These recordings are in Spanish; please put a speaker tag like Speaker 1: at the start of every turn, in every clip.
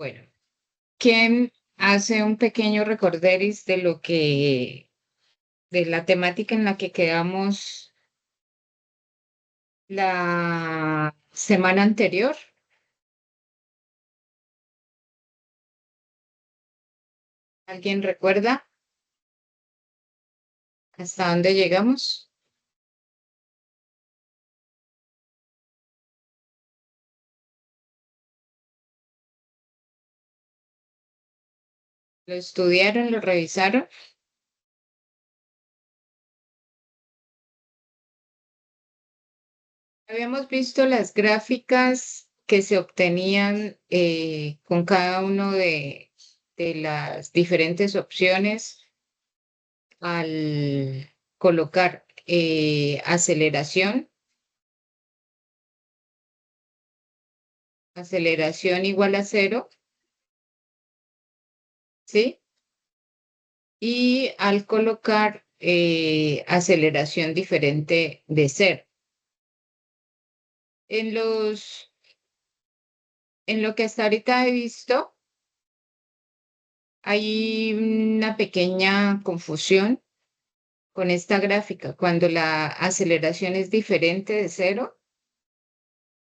Speaker 1: Bueno, ¿quién hace un pequeño recorderis de la temática en la que quedamos la semana anterior? ¿Alguien recuerda hasta dónde llegamos? ¿Lo estudiaron, lo revisaron? Habíamos visto las gráficas que se obtenían con cada uno de las diferentes opciones al colocar aceleración igual a cero, ¿sí? Y al colocar aceleración diferente de cero. En en lo que hasta ahorita he visto, hay una pequeña confusión con esta gráfica. Cuando la aceleración es diferente de cero,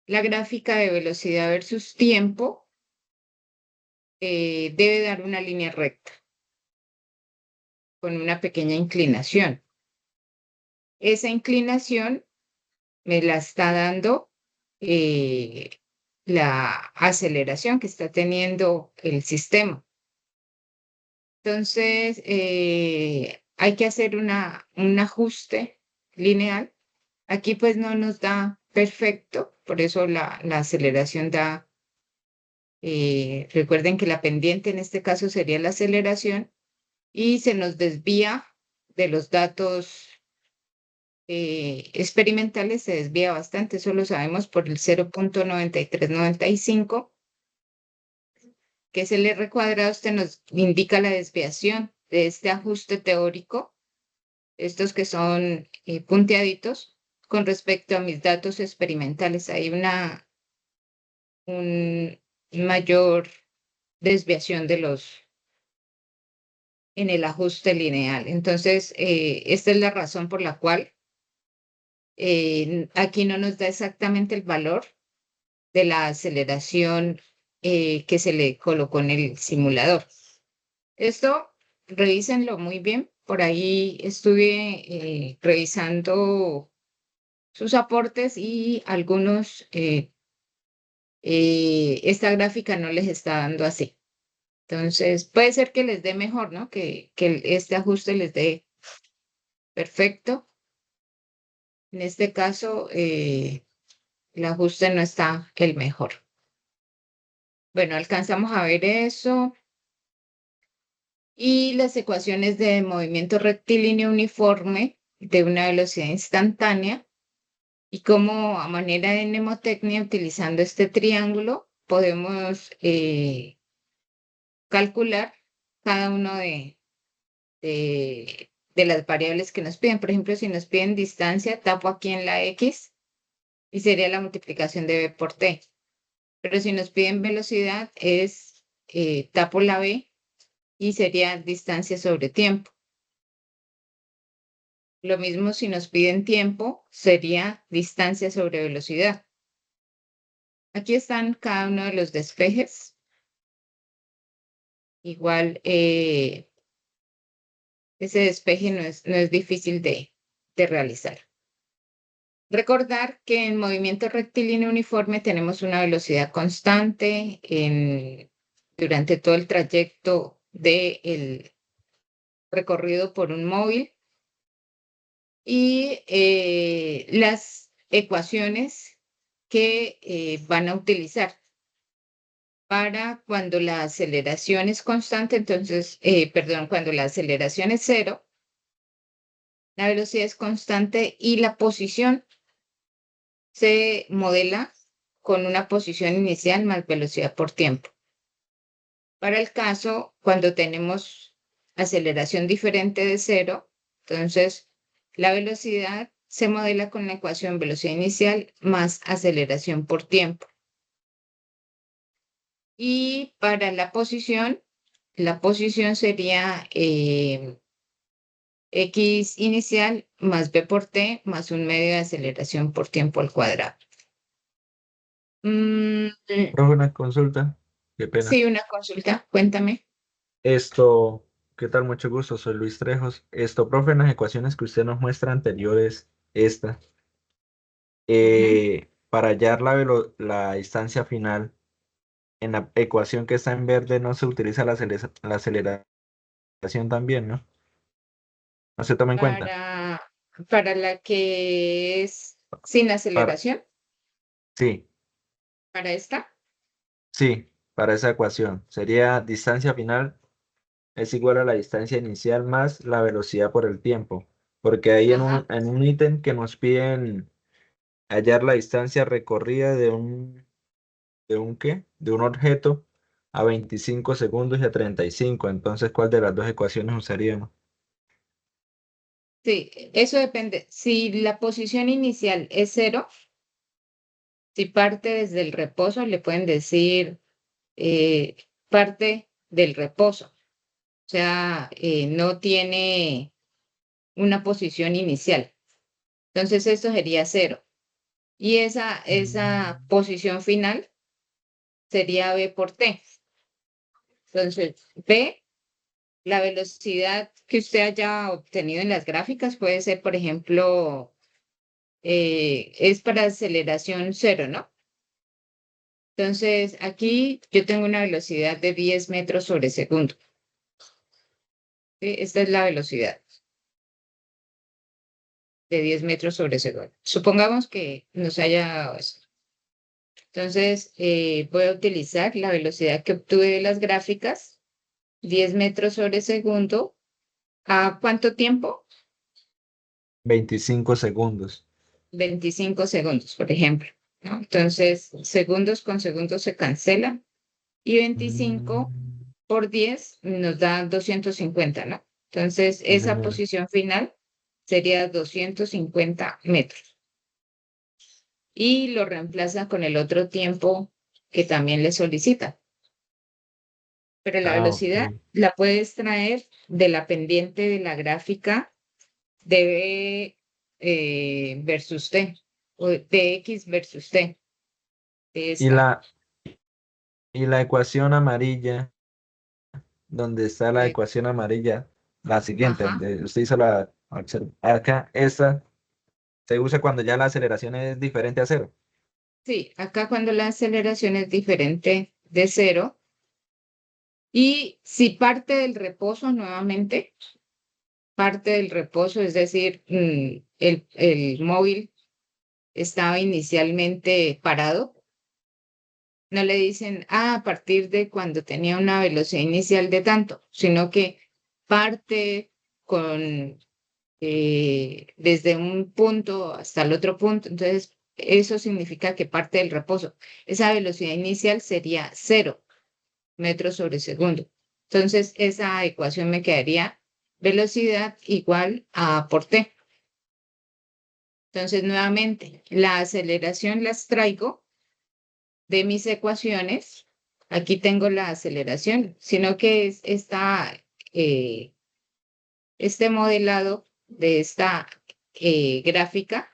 Speaker 1: la gráfica de velocidad versus tiempo debe dar una línea recta con una pequeña inclinación. Esa inclinación me la está dando eh, la aceleración que está teniendo el sistema. Entonces, hay que hacer un ajuste lineal. Aquí pues no nos da perfecto, por eso la aceleración da, recuerden que la pendiente en este caso sería la aceleración y se nos desvía de los datos experimentales, se desvía bastante, eso lo sabemos por el 0,9395, que es el R cuadrado, este nos indica la desviación de este ajuste teórico, estos que son punteaditos, con respecto a mis datos experimentales. Hay un mayor desviación en el ajuste lineal. Entonces, esta es la razón por la cual aquí no nos da exactamente el valor de la aceleración que se le colocó en el simulador. Esto, revísenlo muy bien. Por ahí estuve revisando sus aportes y algunos, esta gráfica no les está dando así. Entonces, puede ser que les dé mejor, ¿no? Que este ajuste les dé perfecto. En este caso, el ajuste no está el mejor. Bueno, alcanzamos a ver eso. Y las ecuaciones de movimiento rectilíneo uniforme de una velocidad instantánea y cómo a manera de mnemotecnia, utilizando este triángulo, podemos calcular cada uno de las variables que nos piden. Por ejemplo, si nos piden distancia, tapo aquí en la X y sería la multiplicación de B por T. Pero si nos piden velocidad, es tapo la B y sería distancia sobre tiempo. Lo mismo si nos piden tiempo, sería distancia sobre velocidad. Aquí están cada uno de los despejes. Igual, ese despeje no es difícil de realizar. Recordar que en movimiento rectilíneo uniforme tenemos una velocidad constante durante todo el trayecto del recorrido por un móvil y las ecuaciones que van a utilizar para cuando la aceleración es constante, entonces, perdón, cuando la aceleración es cero, la velocidad es constante y la posición se modela con una posición inicial más velocidad por tiempo. Para el caso cuando tenemos aceleración diferente de cero, entonces la velocidad se modela con la ecuación velocidad inicial más aceleración por tiempo. Y para la posición sería x inicial más b por t más un medio de aceleración por tiempo al cuadrado. Mm,
Speaker 2: Profe, una consulta. Qué pena.
Speaker 1: sí, una consulta, cuéntame.
Speaker 2: Esto, ¿qué tal? Mucho gusto, soy Luis Trejos. Esto, profe, en las ecuaciones que usted nos muestra anteriores, esta,
Speaker 1: Ujú.
Speaker 2: para hallar la distancia final, en la ecuación que está en verde no se utiliza la aceleración también, ¿no? No se toma en cuenta.
Speaker 1: Para, para la que es sin
Speaker 2: Para,
Speaker 1: aceleración,
Speaker 2: sí,
Speaker 1: para esta.
Speaker 2: sí, para esa ecuación. Sería distancia final es igual a la distancia inicial más la velocidad por el tiempo. Porque ahí
Speaker 1: Ajá.
Speaker 2: en un ítem que nos piden hallar la distancia recorrida ¿de un qué? De un objeto a 25 segundos y a 35. Entonces, ¿cuál de las dos ecuaciones usaríamos?
Speaker 1: Sí, eso depende. Si la posición inicial es cero, si parte desde el reposo, le pueden decir eh, parte del reposo. O sea, no tiene una posición inicial. Entonces, esto sería cero. Y esa
Speaker 2: Mm.
Speaker 1: posición final sería b por t. Entonces, b, la velocidad que usted haya obtenido en las gráficas puede ser, por ejemplo, es para aceleración cero, ¿no? Entonces, aquí yo tengo una velocidad de 10 metros sobre segundo. ¿Sí? Esta es la velocidad de 10 metros sobre segundo. Supongamos que nos haya dado eso. Entonces, voy a utilizar la velocidad que obtuve de las gráficas, 10 metros sobre segundo. ¿A cuánto tiempo?
Speaker 2: 25 segundos.
Speaker 1: 25 segundos, por ejemplo, ¿no? Entonces, segundos con segundos se cancelan y 25
Speaker 2: Mm.
Speaker 1: por 10 nos da 250, ¿no? Entonces,
Speaker 2: Sí,
Speaker 1: esa
Speaker 2: señora.
Speaker 1: posición final sería 250 metros y lo reemplaza con el otro tiempo que también le solicita. Pero la
Speaker 2: Ah, ok.
Speaker 1: velocidad la puedes traer de la pendiente de la gráfica de B versus T o de X versus T de
Speaker 2: Y
Speaker 1: esta.
Speaker 2: la, y la ecuación amarilla, donde está la
Speaker 1: Eh,
Speaker 2: ecuación amarilla, la siguiente,
Speaker 1: ajá.
Speaker 2: donde usted hizo acá, esta se usa cuando ya la aceleración es diferente a cero.
Speaker 1: Sí, acá cuando la aceleración es diferente de cero y si parte del reposo nuevamente, parte del reposo, es decir, el móvil estaba inicialmente parado, no le dicen, a partir de cuando tenía una velocidad inicial de tanto, sino que parte con desde un punto hasta el otro punto. Entonces, eso significa que parte del reposo. Esa velocidad inicial sería 0 metros sobre segundo. Entonces, esa ecuación me quedaría velocidad igual a por t. Entonces, nuevamente, la aceleración las traigo de mis ecuaciones. Aquí tengo la aceleración, sino que es eh, este modelado de esta gráfica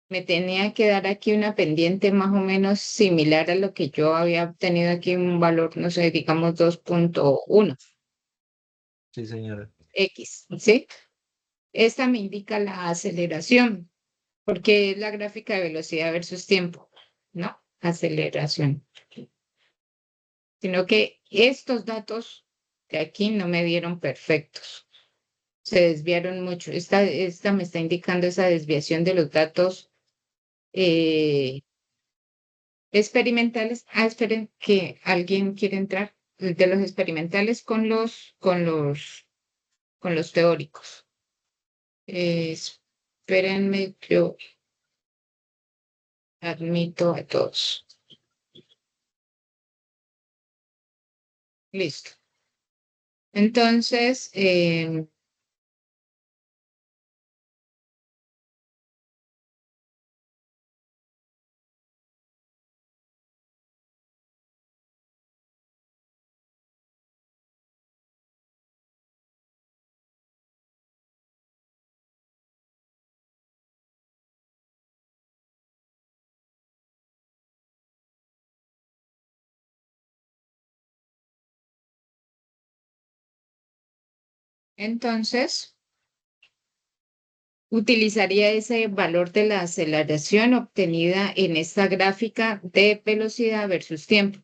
Speaker 1: me tenía que dar aquí una pendiente más o menos similar a lo que yo había obtenido aquí, un valor, no sé, digamos 2.1
Speaker 2: Sí, señora.
Speaker 1: X, ¿sí? Esta me indica la aceleración, porque es la gráfica de velocidad versus tiempo, ¿no? Aceleración. Sino que estos datos de aquí no me dieron perfectos, se desviaron mucho. Esta me está indicando esa desviación de los datos eh, experimentales. Ah, esperen que alguien quiere entrar. De los experimentales con los teóricos. Espérenme, yo admito a todos. Listo. Entonces, Entonces, utilizaría ese valor de la aceleración obtenida en esta gráfica de velocidad versus tiempo.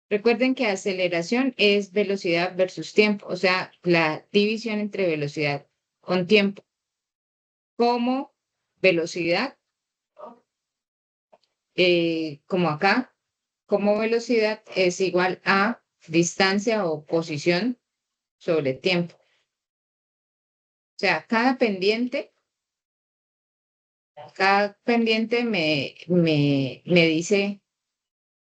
Speaker 1: Recuerden que aceleración es velocidad versus tiempo, o sea, la división entre velocidad con tiempo. Como velocidad, como acá, como velocidad es igual a distancia o posición sobre tiempo. O sea, cada pendiente me dice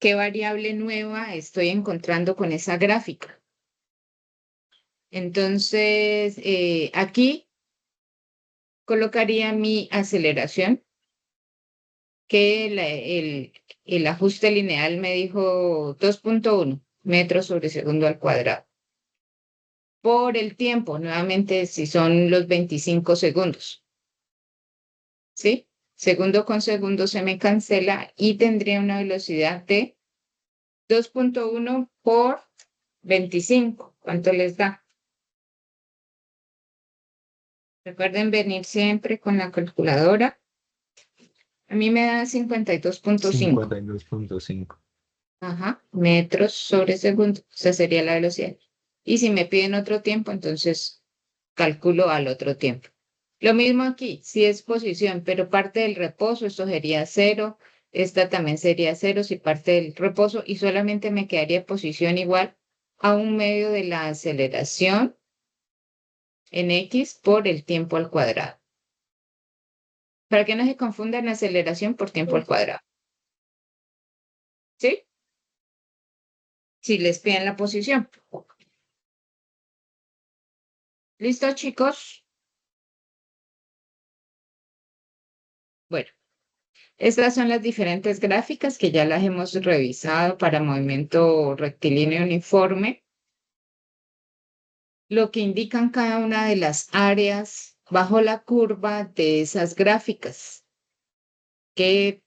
Speaker 1: qué variable nueva estoy encontrando con esa gráfica. Entonces, aquí colocaría mi aceleración, que el ajuste lineal me dijo 2.1 metros sobre segundo al cuadrado. Por el tiempo, nuevamente, si son los 25 segundos. ¿Sí? Segundo con segundo se me cancela y tendría una velocidad de 2.1 por 25. ¿Cuánto les da? Recuerden venir siempre con la calculadora. A mí me da 52.5.
Speaker 2: 52.5.
Speaker 1: Ajá, metros sobre segundo. Esa sería la velocidad. Y si me piden otro tiempo, entonces calculo al otro tiempo. Lo mismo aquí, si es posición, pero parte del reposo, esto sería 0. Esta también sería 0 si parte del reposo y solamente me quedaría posición igual a un medio de la aceleración en X por el tiempo al cuadrado. Para que no se confundan aceleración por tiempo al cuadrado. ¿Sí? Si les piden la posición. ¿Listo, chicos? Bueno, estas son las diferentes gráficas que ya las hemos revisado para movimiento rectilíneo uniforme, lo que indican cada una de las áreas bajo la curva de esas gráficas, que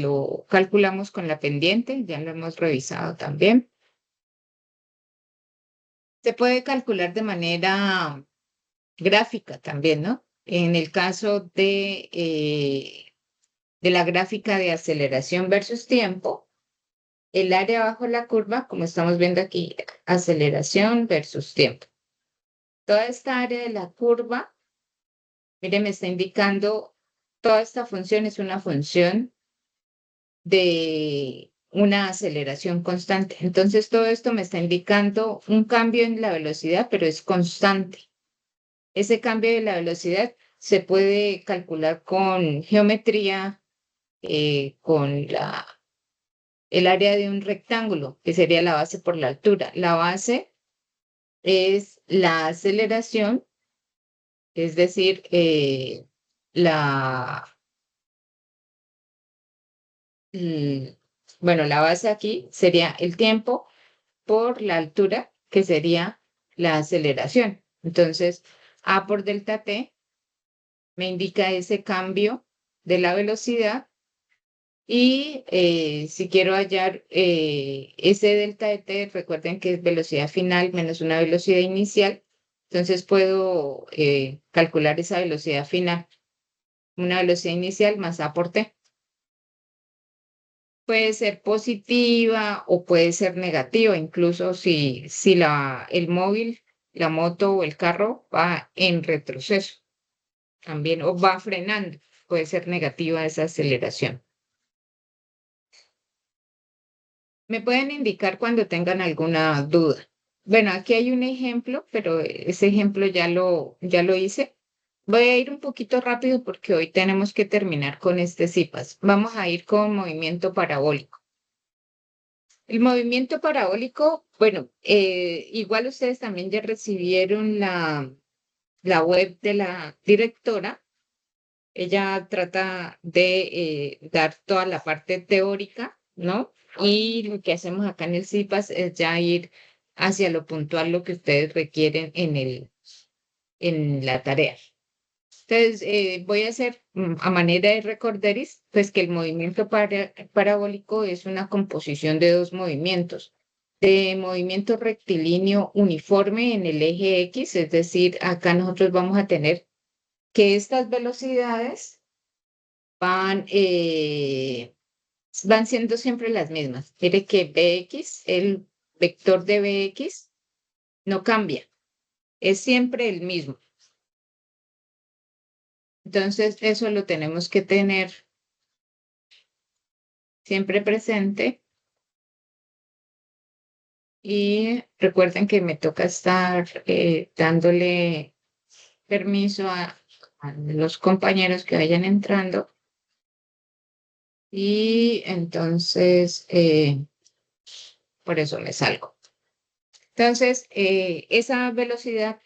Speaker 1: lo calculamos con la pendiente, ya lo hemos revisado también. Se puede calcular de manera gráfica también, ¿no? En el caso de la gráfica de aceleración versus tiempo, el área bajo la curva, como estamos viendo aquí, aceleración versus tiempo. Toda esta área de la curva, mire, me está indicando, toda esta función es una función de una aceleración constante. Entonces, todo esto me está indicando un cambio en la velocidad, pero es constante. Ese cambio de la velocidad se puede calcular con geometría, con el área de un rectángulo, que sería la base por la altura. La base es la aceleración, es decir, la, bueno, la base aquí sería el tiempo por la altura, que sería la aceleración. Entonces, A por delta t me indica ese cambio de la velocidad y si quiero hallar ese delta de t, recuerden que es velocidad final menos una velocidad inicial, entonces puedo calcular esa velocidad final, una velocidad inicial más A por t. Puede ser positiva o puede ser negativa, incluso si el móvil, la moto o el carro va en retroceso también o va frenando, puede ser negativa esa aceleración. Me pueden indicar cuando tengan alguna duda. Bueno, aquí hay un ejemplo, pero ese ejemplo ya lo hice. Voy a ir un poquito rápido porque hoy tenemos que terminar con este CIPAS. Vamos a ir con movimiento parabólico. El movimiento parabólico, bueno, igual ustedes también ya recibieron la web de la directora. Ella trata de dar toda la parte teórica, ¿no? Y lo que hacemos acá en el CIPAS es ya ir hacia lo puntual, lo que ustedes requieren en la tarea. Entonces, voy a hacer a manera de recorderis, pues que el movimiento parabólico es una composición de dos movimientos. de movimiento rectilíneo uniforme en el eje X, es decir, acá nosotros vamos a tener que estas velocidades van, van siendo siempre las mismas. Mire que Bx, el vector de Bx, no cambia, es siempre el mismo. Entonces, eso lo tenemos que tener siempre presente. Y recuerden que me toca estar dándole permiso a los compañeros que vayan entrando. Y entonces, por eso me salgo. Entonces, esa velocidad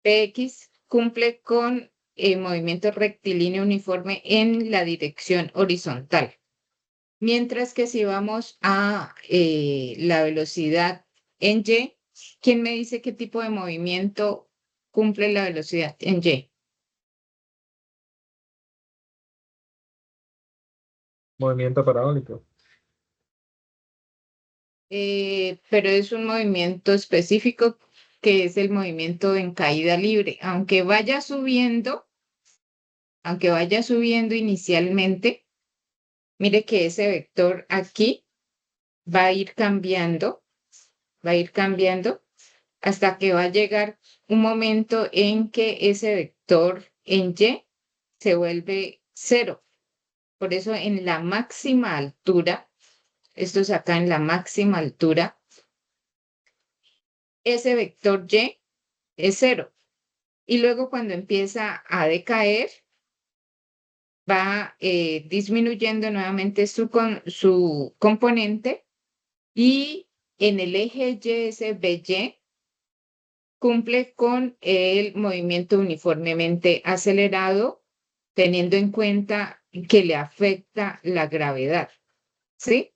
Speaker 1: Px cumple con movimiento rectilíneo uniforme en la dirección horizontal. Mientras que si vamos a la velocidad en Y, ¿quién me dice qué tipo de movimiento cumple la velocidad en Y?
Speaker 2: Movimiento parabólico.
Speaker 1: Pero es un movimiento específico que es el movimiento en caída libre. Aunque vaya subiendo inicialmente, mire que ese vector aquí va a ir cambiando, hasta que va a llegar un momento en que ese vector en Y se vuelve cero. Por eso en la máxima altura, esto es acá en la máxima altura, ese vector Y es cero. Y luego cuando empieza a decaer, va disminuyendo nuevamente su componente y en el eje Y, ese BY, cumple con el movimiento uniformemente acelerado, teniendo en cuenta que le afecta la gravedad, ¿sí?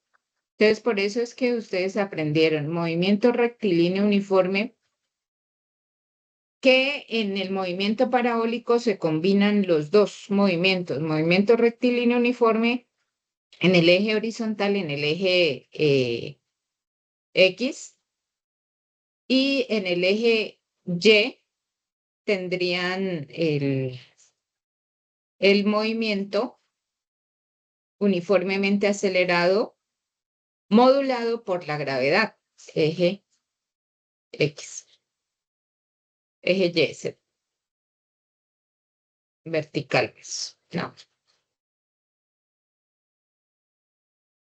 Speaker 1: Entonces, por eso es que ustedes aprendieron movimiento rectilíneo uniforme, que en el movimiento parabólico se combinan los dos movimientos, movimiento rectilíneo uniforme en el eje horizontal, en el eje X, y en el eje Y tendrían el movimiento uniformemente acelerado modulado por la gravedad, eje X, eje Y, vertical. No,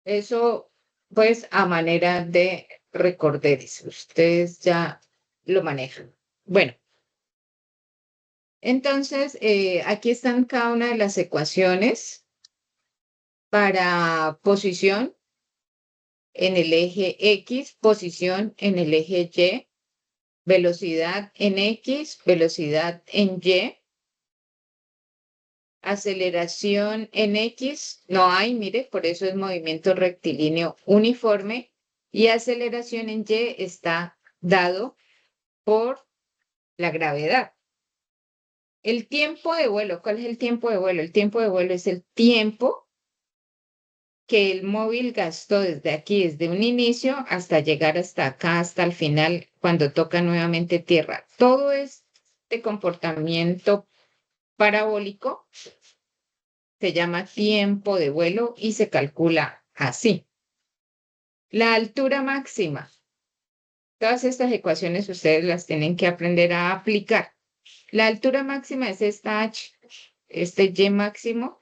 Speaker 1: eso pues a manera de recorderis, ustedes ya lo manejan. Bueno, entonces aquí están cada una de las ecuaciones para posición en el eje X, posición en el eje Y, velocidad en X, velocidad en Y, aceleración en X, no hay, mire, por eso es movimiento rectilíneo uniforme, y aceleración en Y está dado por la gravedad. El tiempo de vuelo, ¿cuál es el tiempo de vuelo? El tiempo de vuelo es el tiempo que el móvil gastó desde aquí, desde un inicio hasta llegar hasta acá, hasta el final, cuando toca nuevamente tierra. Todo este comportamiento parabólico se llama tiempo de vuelo y se calcula así. La altura máxima. Todas estas ecuaciones ustedes las tienen que aprender a aplicar. La altura máxima es esta H, este Y máximo.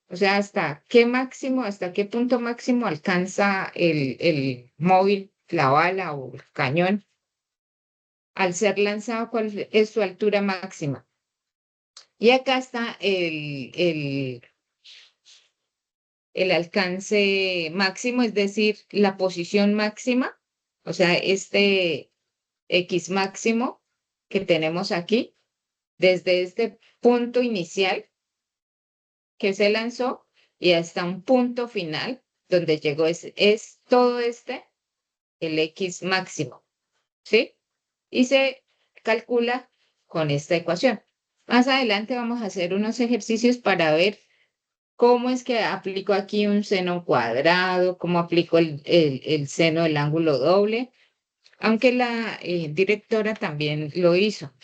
Speaker 1: O sea, hasta qué punto máximo alcanza el móvil, la bala o el cañón. Al ser lanzado, ¿cuál es su altura máxima? Y acá está el alcance máximo, es decir, la posición máxima, o sea, este X máximo que tenemos aquí, desde este punto inicial que se lanzó y hasta un punto final donde llegó, es todo el X máximo, ¿sí? Y se calcula con esta ecuación. Más adelante vamos a hacer unos ejercicios para ver cómo es que aplico aquí un seno cuadrado, cómo aplico el seno del ángulo doble, aunque la directora también lo hizo.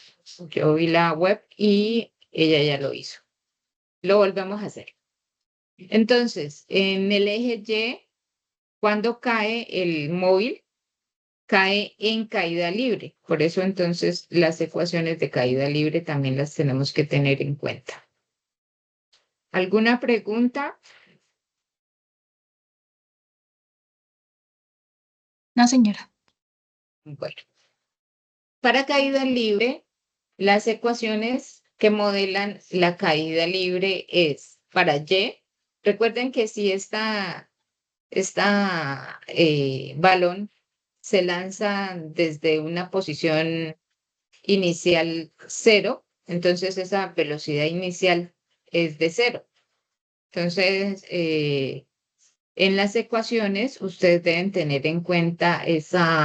Speaker 1: Yo vi la web y ella ya lo hizo. Lo volvemos a hacer. Entonces, en el eje Y, cuando cae el móvil, cae en caída libre. Por eso entonces las ecuaciones de caída libre también las tenemos que tener en cuenta. ¿Alguna pregunta?
Speaker 3: No, señora.
Speaker 1: Bueno, para caída libre, las ecuaciones que modelan la caída libre es para Y. Recuerden que si esta balón se lanza desde una posición inicial 0, entonces esa velocidad inicial es de 0. Entonces, en las ecuaciones ustedes deben tener en cuenta esos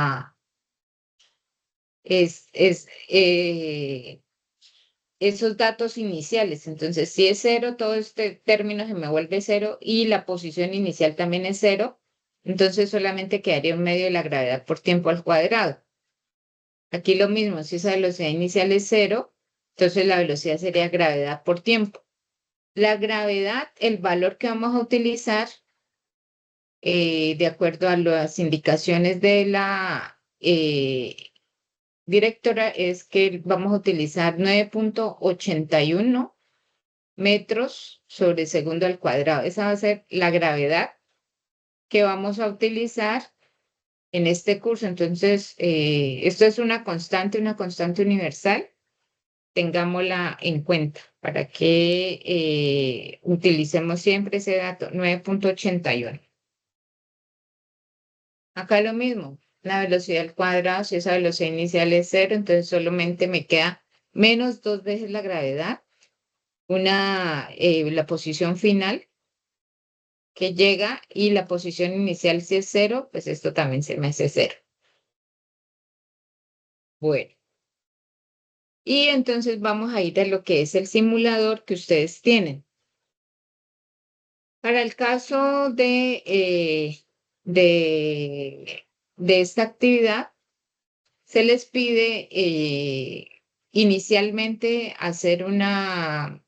Speaker 1: datos iniciales. Entonces, si es 0, todo este término se me vuelve 0 y la posición inicial también es 0, entonces solamente quedaría un medio de la gravedad por tiempo al cuadrado. Aquí lo mismo, si esa velocidad inicial es 0, entonces la velocidad sería gravedad por tiempo. La gravedad, el valor que vamos a utilizar, de acuerdo a las indicaciones de la directora, es que vamos a utilizar 9.81 metros sobre segundo al cuadrado. Esa va a ser la gravedad que vamos a utilizar en este curso. Entonces, esto es una constante universal. Tengámosla en cuenta para que utilicemos siempre ese dato, 9.81. Acá lo mismo, la velocidad al cuadrado, si esa velocidad inicial es 0, entonces solamente me queda menos 2 veces la gravedad, la posición final que llega y la posición inicial si es 0, pues esto también se me hace 0. Bueno, y entonces vamos a ir a lo que es el simulador que ustedes tienen. Para el caso de esta actividad, se les pide inicialmente hacer una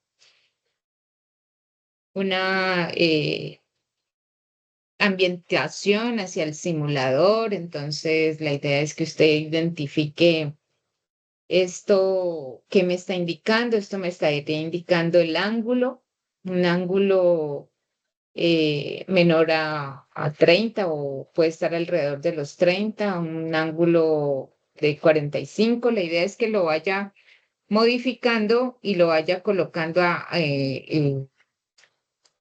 Speaker 1: ambientación hacia el simulador. Entonces, la idea es que usted identifique esto que me está indicando. Esto me está indicando el ángulo, un ángulo menor a 30 o puede estar alrededor de los 30, un ángulo de 45. La idea es que lo vaya modificando y lo vaya colocando en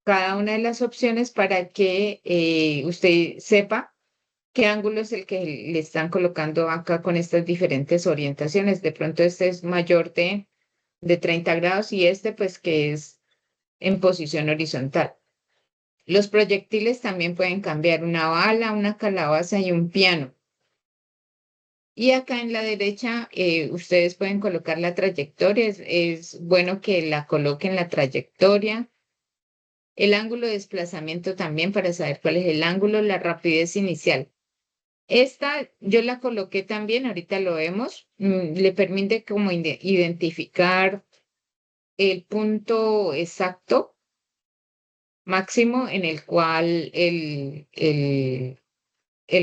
Speaker 1: cada una de las opciones para que usted sepa qué ángulo es el que le están colocando acá con estas diferentes orientaciones. De pronto este es mayor de 30 grados y este pues que es en posición horizontal. Los proyectiles también pueden cambiar una bala, una calabaza y un piano. Y acá en la derecha ustedes pueden colocar la trayectoria. Es bueno que la coloquen la trayectoria. El ángulo de desplazamiento también para saber cuál es el ángulo, la rapidez inicial. Esta yo la coloqué también, ahorita lo vemos. Le permite como identificar el punto exacto máximo en el cual el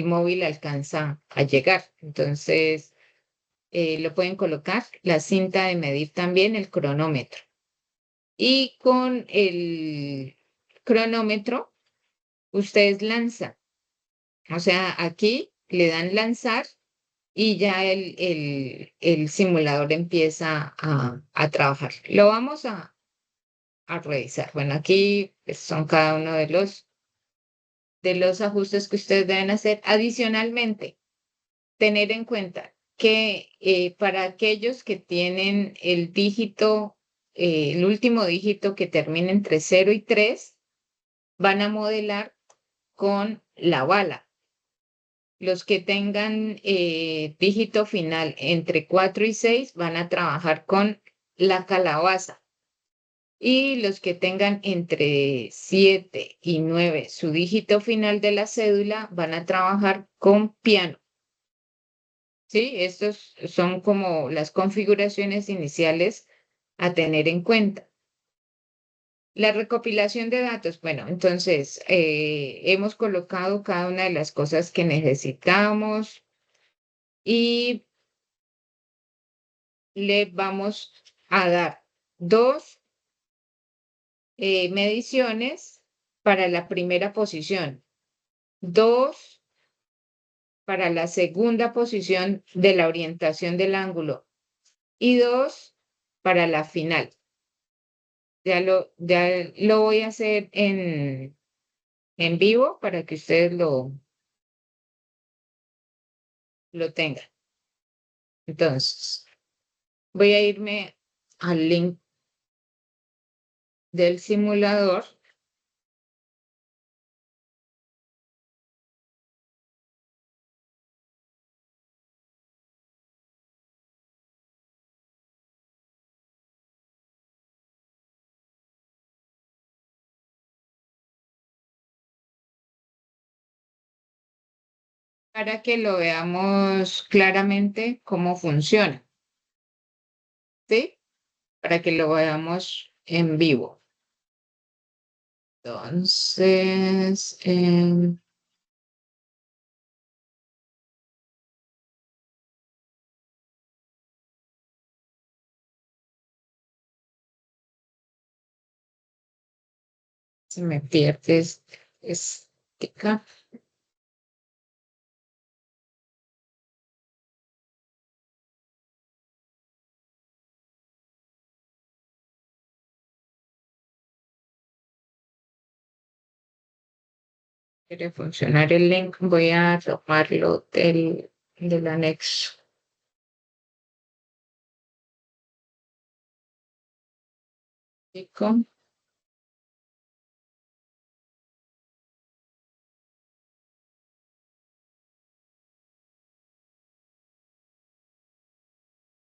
Speaker 1: móvil alcanza a llegar. Entonces, lo pueden colocar, la cinta de medir también, el cronómetro. Y con el cronómetro, ustedes lanzan. O sea, aquí le dan lanzar y ya el simulador empieza a trabajar. Lo vamos a revisar. Bueno, aquí pues, son cada uno de los ajustes que ustedes deben hacer. Adicionalmente, tener en cuenta que para aquellos que tienen el dígito, el último dígito que termina entre 0 y 3, van a modelar con la bala. Los que tengan dígito final entre 4 y 6 van a trabajar con la calabaza. Y los que tengan entre 7 y 9 su dígito final de la cédula van a trabajar con piano. ¿Sí? Estos son como las configuraciones iniciales a tener en cuenta. La recopilación de datos, bueno, entonces hemos colocado cada una de las cosas que necesitamos y le vamos a dar dos mediciones para la primera posición, dos para la segunda posición de la orientación del ángulo y dos para la final. Ya lo voy a hacer en vivo para que ustedes lo tengan. Entonces, voy a irme al link del simulador. Para que lo veamos claramente cómo funciona, ¿sí? Para que lo veamos en vivo. Entonces, se me pierde estica. Quiere funcionar el link. Voy a tomarlo del anexo.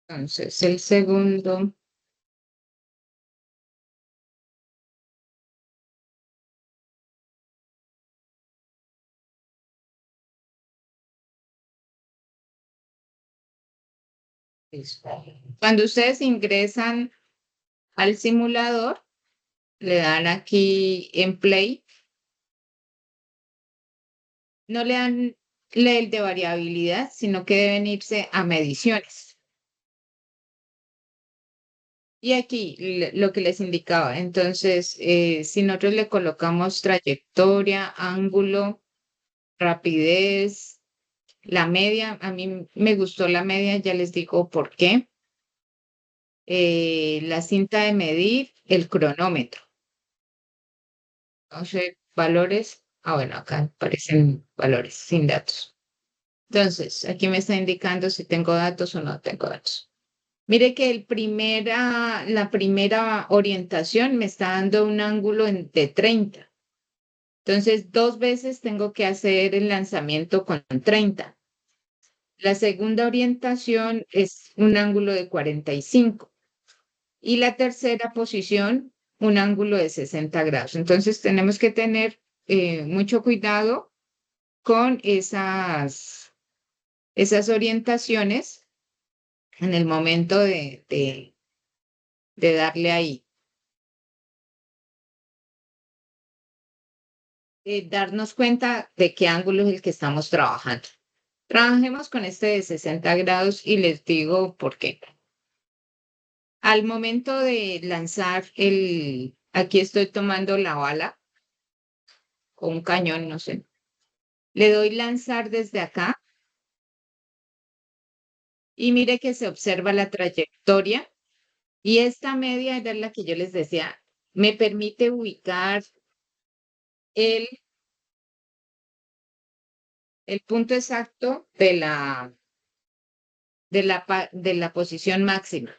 Speaker 1: Entonces, el segundo. Listo. Cuando ustedes ingresan al simulador, le dan aquí en play, no le dan el de variabilidad, sino que deben irse a mediciones. Y aquí lo que les indicaba, entonces, si nosotros le colocamos trayectoria, ángulo, rapidez, la media, a mí me gustó la media, ya les digo por qué. La cinta de medir, el cronómetro. Entonces, valores, bueno, acá aparecen valores sin datos. Entonces, aquí me está indicando si tengo datos o no tengo datos. Mire que la primera orientación me está dando un ángulo de 30. Entonces, dos veces tengo que hacer el lanzamiento con 30. La segunda orientación es un ángulo de 45. Y la tercera posición, un ángulo de 60 grados. Entonces, tenemos que tener mucho cuidado con esas orientaciones en el momento de darle ahí. Darnos cuenta de qué ángulo es el que estamos trabajando. Trabajemos con este de 60 grados y les digo por qué. Al momento de lanzar aquí estoy tomando la bala o un cañón, no sé. Le doy lanzar desde acá y mire que se observa la trayectoria y esta media era la que yo les decía, me permite ubicar el, el punto exacto de la posición máxima.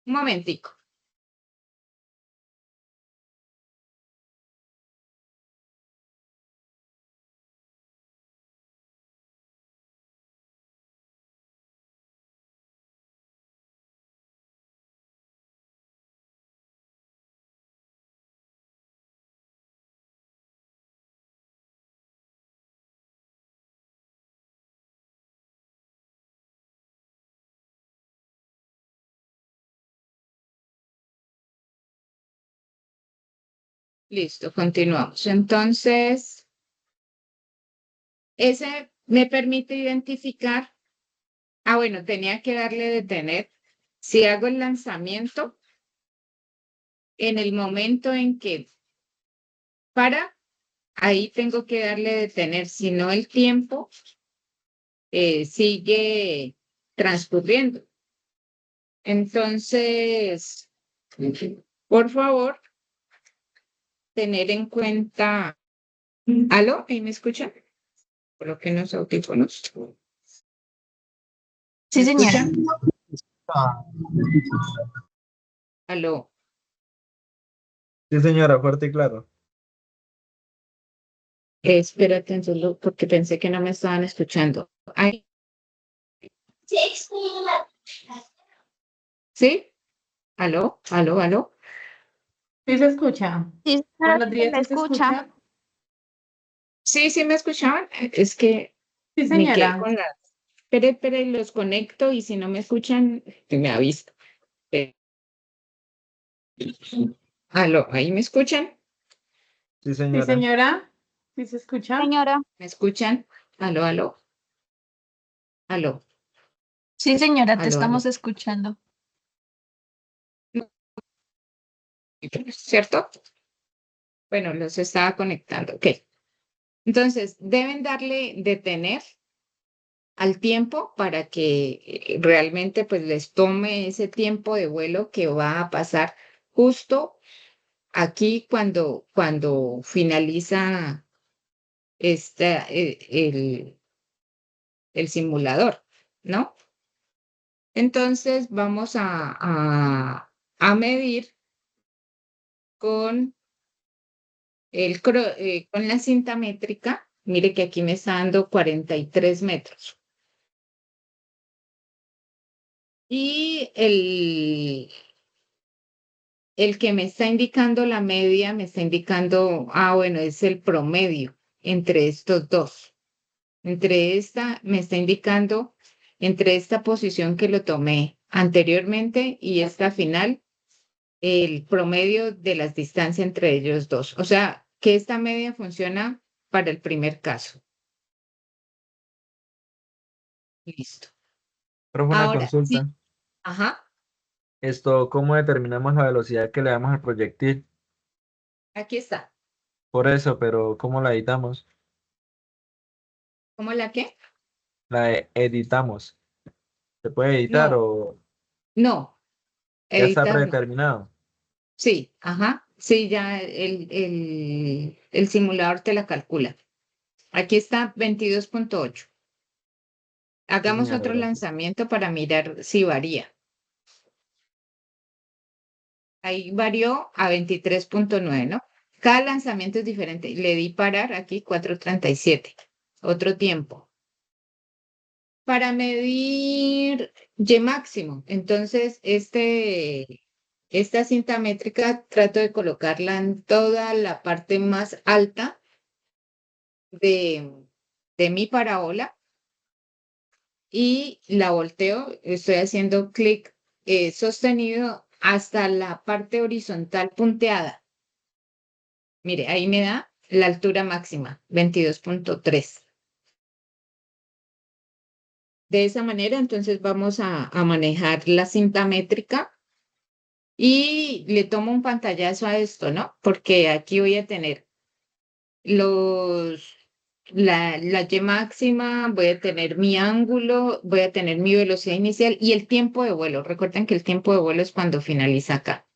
Speaker 1: Un momentico. Listo, continuamos. Entonces, ese me permite identificar, bueno, tenía que darle detener. Si hago el lanzamiento, en el momento en que para, ahí tengo que darle detener, si no el tiempo sigue transcurriendo. Entonces, por favor, tener en cuenta. ¿Aló? ¿Ahí me escuchan? Coloquen los audífonos.
Speaker 3: Sí,
Speaker 1: ¿Me
Speaker 3: señora.
Speaker 1: escuchan? ¿Aló?
Speaker 2: Sí, señora, fuerte y claro.
Speaker 1: Espérate, entonces, porque pensé que no me estaban escuchando. Ay, ¿sí? ¿Aló? ¿Aló? ¿Aló?
Speaker 4: Sí se escucha.
Speaker 3: Sí, señora,
Speaker 4: Buenos
Speaker 3: sí
Speaker 4: días,
Speaker 3: me
Speaker 4: ¿sí se
Speaker 3: escucha.
Speaker 4: escucha?
Speaker 1: Sí, sí me escuchaban. Es que
Speaker 4: Sí,
Speaker 1: me quedé
Speaker 4: señora.
Speaker 1: con las. Espere, espere, los conecto y si no me escuchan, me aviso. Eh, ¿Aló? ¿Ahí me escuchan?
Speaker 2: Sí,
Speaker 4: Sí,
Speaker 2: señora.
Speaker 4: señora. ¿Sí se escucha?
Speaker 3: Señora.
Speaker 1: ¿Me escuchan? ¿Aló? ¿Aló? ¿Aló?
Speaker 3: Sí, señora, te
Speaker 1: ¿Aló? ¿Aló?
Speaker 3: estamos escuchando.
Speaker 1: ¿Cierto? Bueno, los estaba conectando. Ok. Entonces, deben darle detener al tiempo para que realmente pues les tome ese tiempo de vuelo que va a pasar justo aquí cuando finaliza el simulador, ¿no? Entonces vamos a medir con, con la cinta métrica. Mire que aquí me está dando 43 metros. Y el que me está indicando la media, me está indicando, bueno, es el promedio entre estos dos. Entre esta, me está indicando, entre esta posición que lo tomé anteriormente y esta final, el promedio de las distancias entre ellos dos. O sea, que esta media funciona para el primer caso. Listo.
Speaker 2: Profe, una
Speaker 1: Ahora, sí,
Speaker 2: consulta.
Speaker 1: ajá,
Speaker 2: ¿Cómo determinamos la velocidad que le damos al proyectil?
Speaker 1: aquí está.
Speaker 2: Por eso, pero ¿cómo la editamos?
Speaker 1: ¿Cómo la qué?
Speaker 2: Editamos. ¿Se puede editar
Speaker 1: No,
Speaker 2: o
Speaker 1: no,
Speaker 2: ya está
Speaker 1: editar no.
Speaker 2: predeterminado?
Speaker 1: Sí, ajá, sí, ya el simulador te la calcula. Aquí está 22.8.
Speaker 2: Sí,
Speaker 1: Hagamos
Speaker 2: señora,
Speaker 1: otro
Speaker 2: gracias.
Speaker 1: lanzamiento para mirar si varía. Ahí varió a 23.9, ¿no? Cada lanzamiento es diferente. Le di parar aquí 4:37. Otro tiempo. Para medir Y máximo. Entonces, esta cinta métrica trato de colocarla en toda la parte más alta de mi parábola y la volteo. Estoy haciendo clic sostenido hasta la parte horizontal punteada. Mire, ahí me da la altura máxima, 22.3. De esa manera, entonces vamos a manejar la cinta métrica y le tomo un pantallazo a esto, ¿no? Porque aquí voy a tener la Y máxima, voy a tener mi ángulo, voy a tener mi velocidad inicial y el tiempo de vuelo. Recuerden que el tiempo de vuelo es cuando finaliza acá.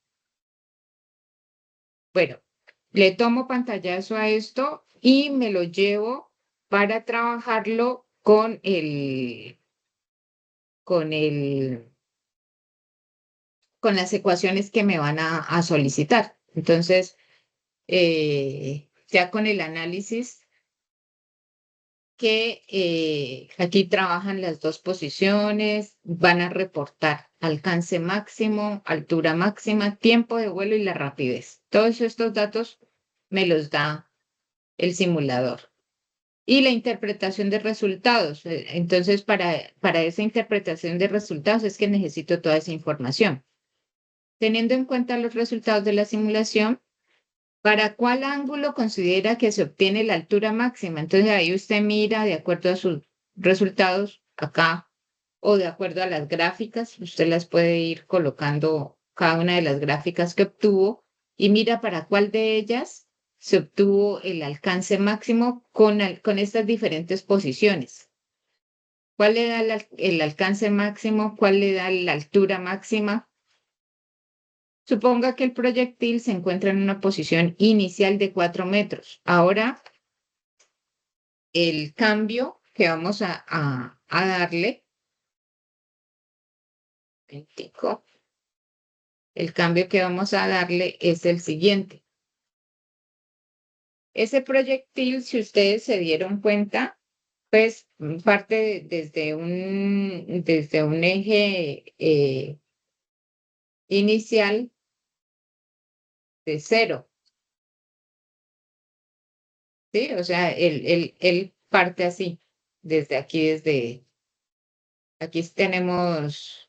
Speaker 1: Bueno, le tomo pantallazo a esto y me lo llevo para trabajarlo con el, con las ecuaciones que me van a solicitar. Entonces, ya con el análisis que aquí trabajan las dos posiciones, van a reportar alcance máximo, altura máxima, tiempo de vuelo y la rapidez. Todos estos datos me los da el simulador. Y la interpretación de resultados. Entonces, para esa interpretación de resultados es que necesito toda esa información. Teniendo en cuenta los resultados de la simulación, ¿Para cuál ángulo considera que se obtiene la altura máxima? Entonces ahí usted mira de acuerdo a sus resultados acá o de acuerdo a las gráficas, usted las puede ir colocando cada una de las gráficas que obtuvo y mira para cuál de ellas se obtuvo el alcance máximo con estas diferentes posiciones. ¿Cuál le da el alcance máximo? ¿Cuál le da la altura máxima? Suponga que el proyectil se encuentra en una posición inicial de 4 metros. Ahora, el cambio que vamos a darle, el cambio que vamos a darle es el siguiente. Ese proyectil, si ustedes se dieron cuenta, pues parte desde un eje inicial de 0. ¿Sí? O sea, él parte así, desde aquí, aquí tenemos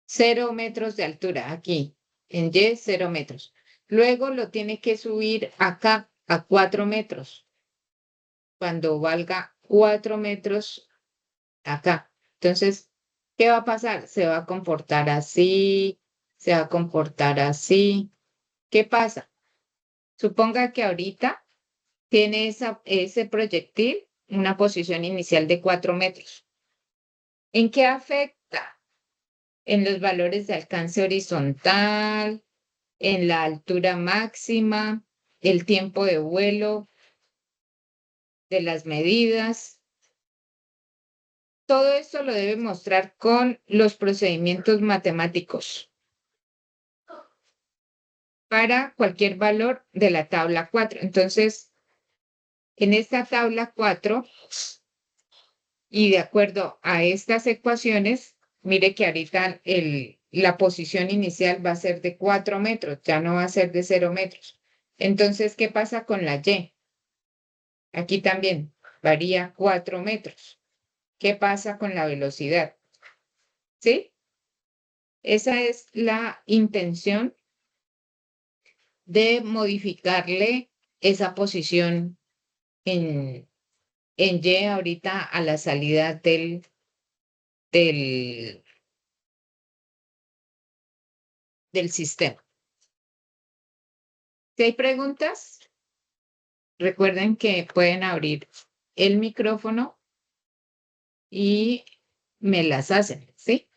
Speaker 1: 0 metros de altura, aquí, en Y, 0 metros. Luego lo tiene que subir acá a 4 metros, cuando valga 4 metros acá. Entonces, ¿qué va a pasar? Se va a comportar así, se va a comportar así. ¿Qué pasa? Suponga que ahorita tiene ese proyectil una posición inicial de 4 metros. ¿En qué afecta? En los valores de alcance horizontal, en la altura máxima, el tiempo de vuelo, de las medidas. Todo esto lo debe mostrar con los procedimientos matemáticos para cualquier valor de la tabla 4. Entonces, en esta tabla 4, y de acuerdo a estas ecuaciones, mire que ahorita la posición inicial va a ser de 4 metros, ya no va a ser de 0 metros. Entonces, ¿qué pasa con la Y? Aquí también varía 4 metros. ¿Qué pasa con la velocidad? ¿Sí? Esa es la intención de modificarle esa posición en Y ahorita a la salida del sistema. Si hay preguntas, recuerden que pueden abrir el micrófono y me las hacen, ¿sí?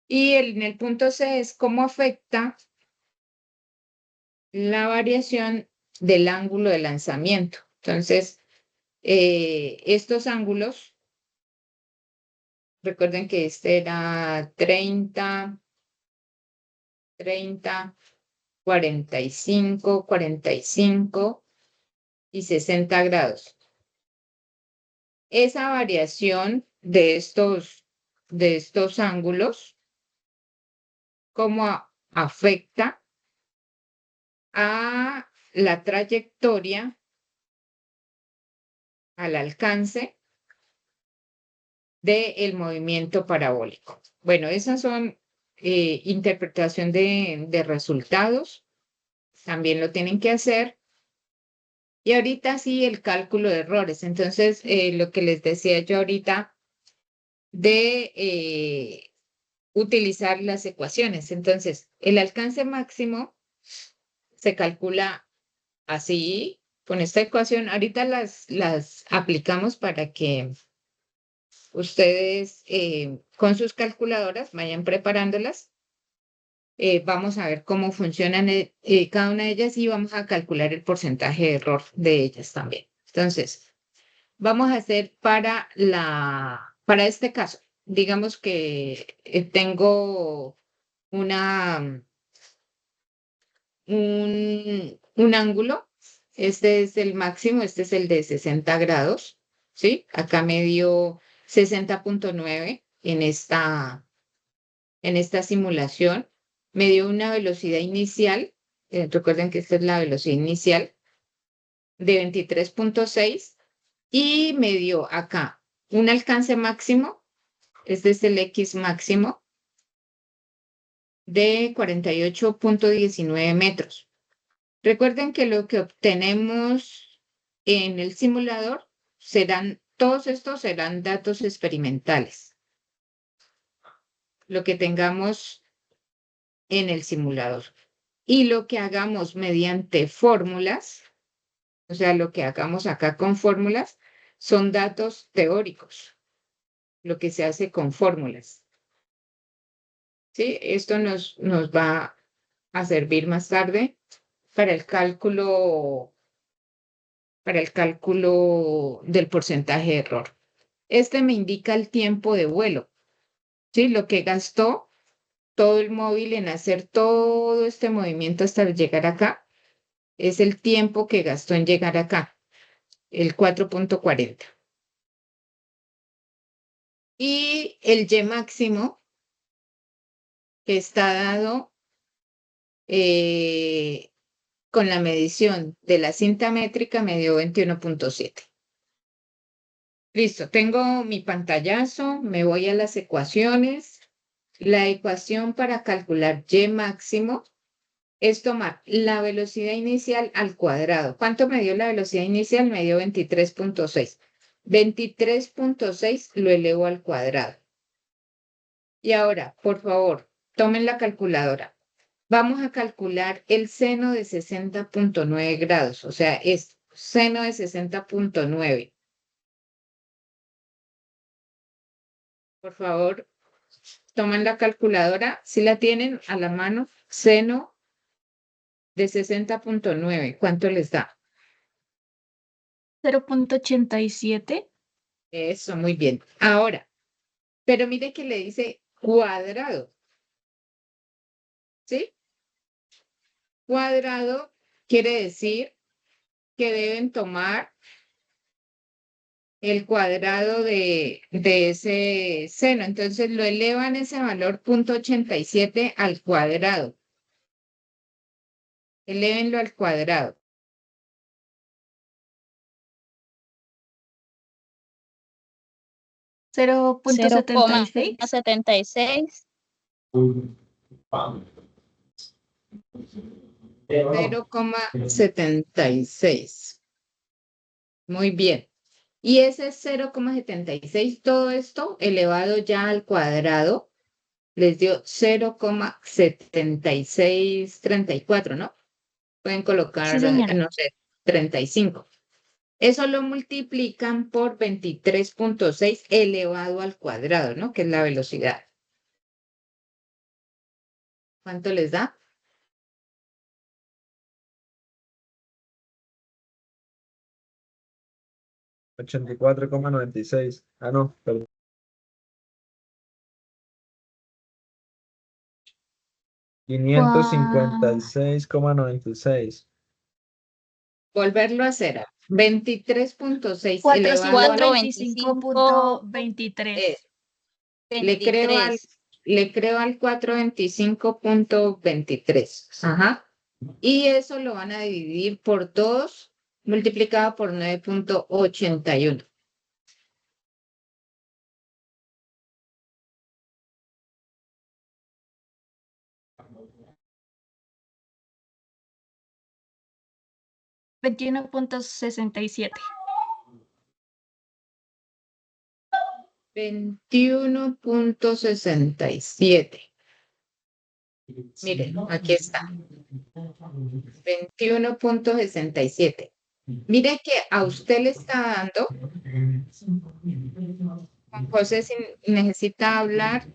Speaker 1: Y en el punto C es cómo afecta la variación del ángulo de lanzamiento. Entonces, estos ángulos, recuerden que este era 30, 45, 45 y 60 grados. Esa variación de estos ángulos, ¿cómo afecta a la trayectoria, al alcance del movimiento parabólico? Bueno, esas son interpretación de resultados. También lo tienen que hacer. Y ahorita sí, el cálculo de errores. Entonces, lo que les decía yo ahorita de utilizar las ecuaciones. Entonces, el alcance máximo se calcula así, con esta ecuación. Ahorita las aplicamos para que ustedes con sus calculadoras vayan preparándolas. Vamos a ver cómo funcionan cada una de ellas y vamos a calcular el porcentaje de error de ellas también. Entonces, vamos a hacer para este caso. Digamos que tengo un ángulo. Este es el máximo, este es el de 60 grados, ¿sí? Acá me dio 60.9 en esta simulación. Me dio una velocidad inicial, recuerden que esta es la velocidad inicial, de 23.6 y me dio acá un alcance máximo, este es el X máximo, de 48.19 metros. Recuerden que lo que obtenemos en el simulador todos estos serán datos experimentales. Lo que tengamos en el simulador. Y lo que hagamos mediante fórmulas, o sea, lo que hagamos acá con fórmulas, son datos teóricos, lo que se hace con fórmulas. ¿Sí? Esto nos va a servir más tarde para el cálculo del porcentaje de error. Este me indica el tiempo de vuelo, ¿sí? Lo que gastó todo el móvil en hacer todo este movimiento hasta llegar acá es el tiempo que gastó en llegar acá, el 4.40. Y el Y máximo que está dado con la medición de la cinta métrica me dio 21.7. Listo, tengo mi pantallazo, me voy a las ecuaciones. La ecuación para calcular Y máximo es tomar la velocidad inicial al cuadrado. ¿Cuánto me dio la velocidad inicial? Me dio 23.6. 23.6 lo elevo al cuadrado. Y ahora, por favor, tomen la calculadora. Vamos a calcular el seno de 60.9 grados, o sea, es seno de 60.9. Por favor, tomen la calculadora, si la tienen a la mano, seno de 60.9, ¿cuánto les da?
Speaker 3: 0.87.
Speaker 1: Eso, muy bien. Ahora, pero mire que le dice cuadrado, ¿sí? Cuadrado quiere decir que deben tomar el cuadrado de ese seno. Entonces lo elevan ese valor 0.87 al cuadrado. Elévenlo al cuadrado.
Speaker 3: ¿0.76?
Speaker 5: 0,76.
Speaker 1: 0,76. Muy bien. Y ese 0,76, todo esto elevado ya al cuadrado, les dio 0,7634, ¿no? Pueden colocar,
Speaker 3: Sí, señora.
Speaker 1: no sé, 35. Eso lo multiplican por 23.6 elevado al cuadrado, ¿no? Que es la velocidad. ¿Cuánto les da?
Speaker 2: 84,96. Ah, no, perdón. 556,96.
Speaker 1: Volverlo a hacer. 23.6 elevado al
Speaker 3: 425.23.
Speaker 1: le creo al 425.23. Ajá. Y eso lo van a dividir por 2 multiplicado por 9.81.
Speaker 3: $21.67.
Speaker 1: 21.67. Miren, aquí está. 21.67. Mire que a usted le está dando, Juan José, si necesita hablar,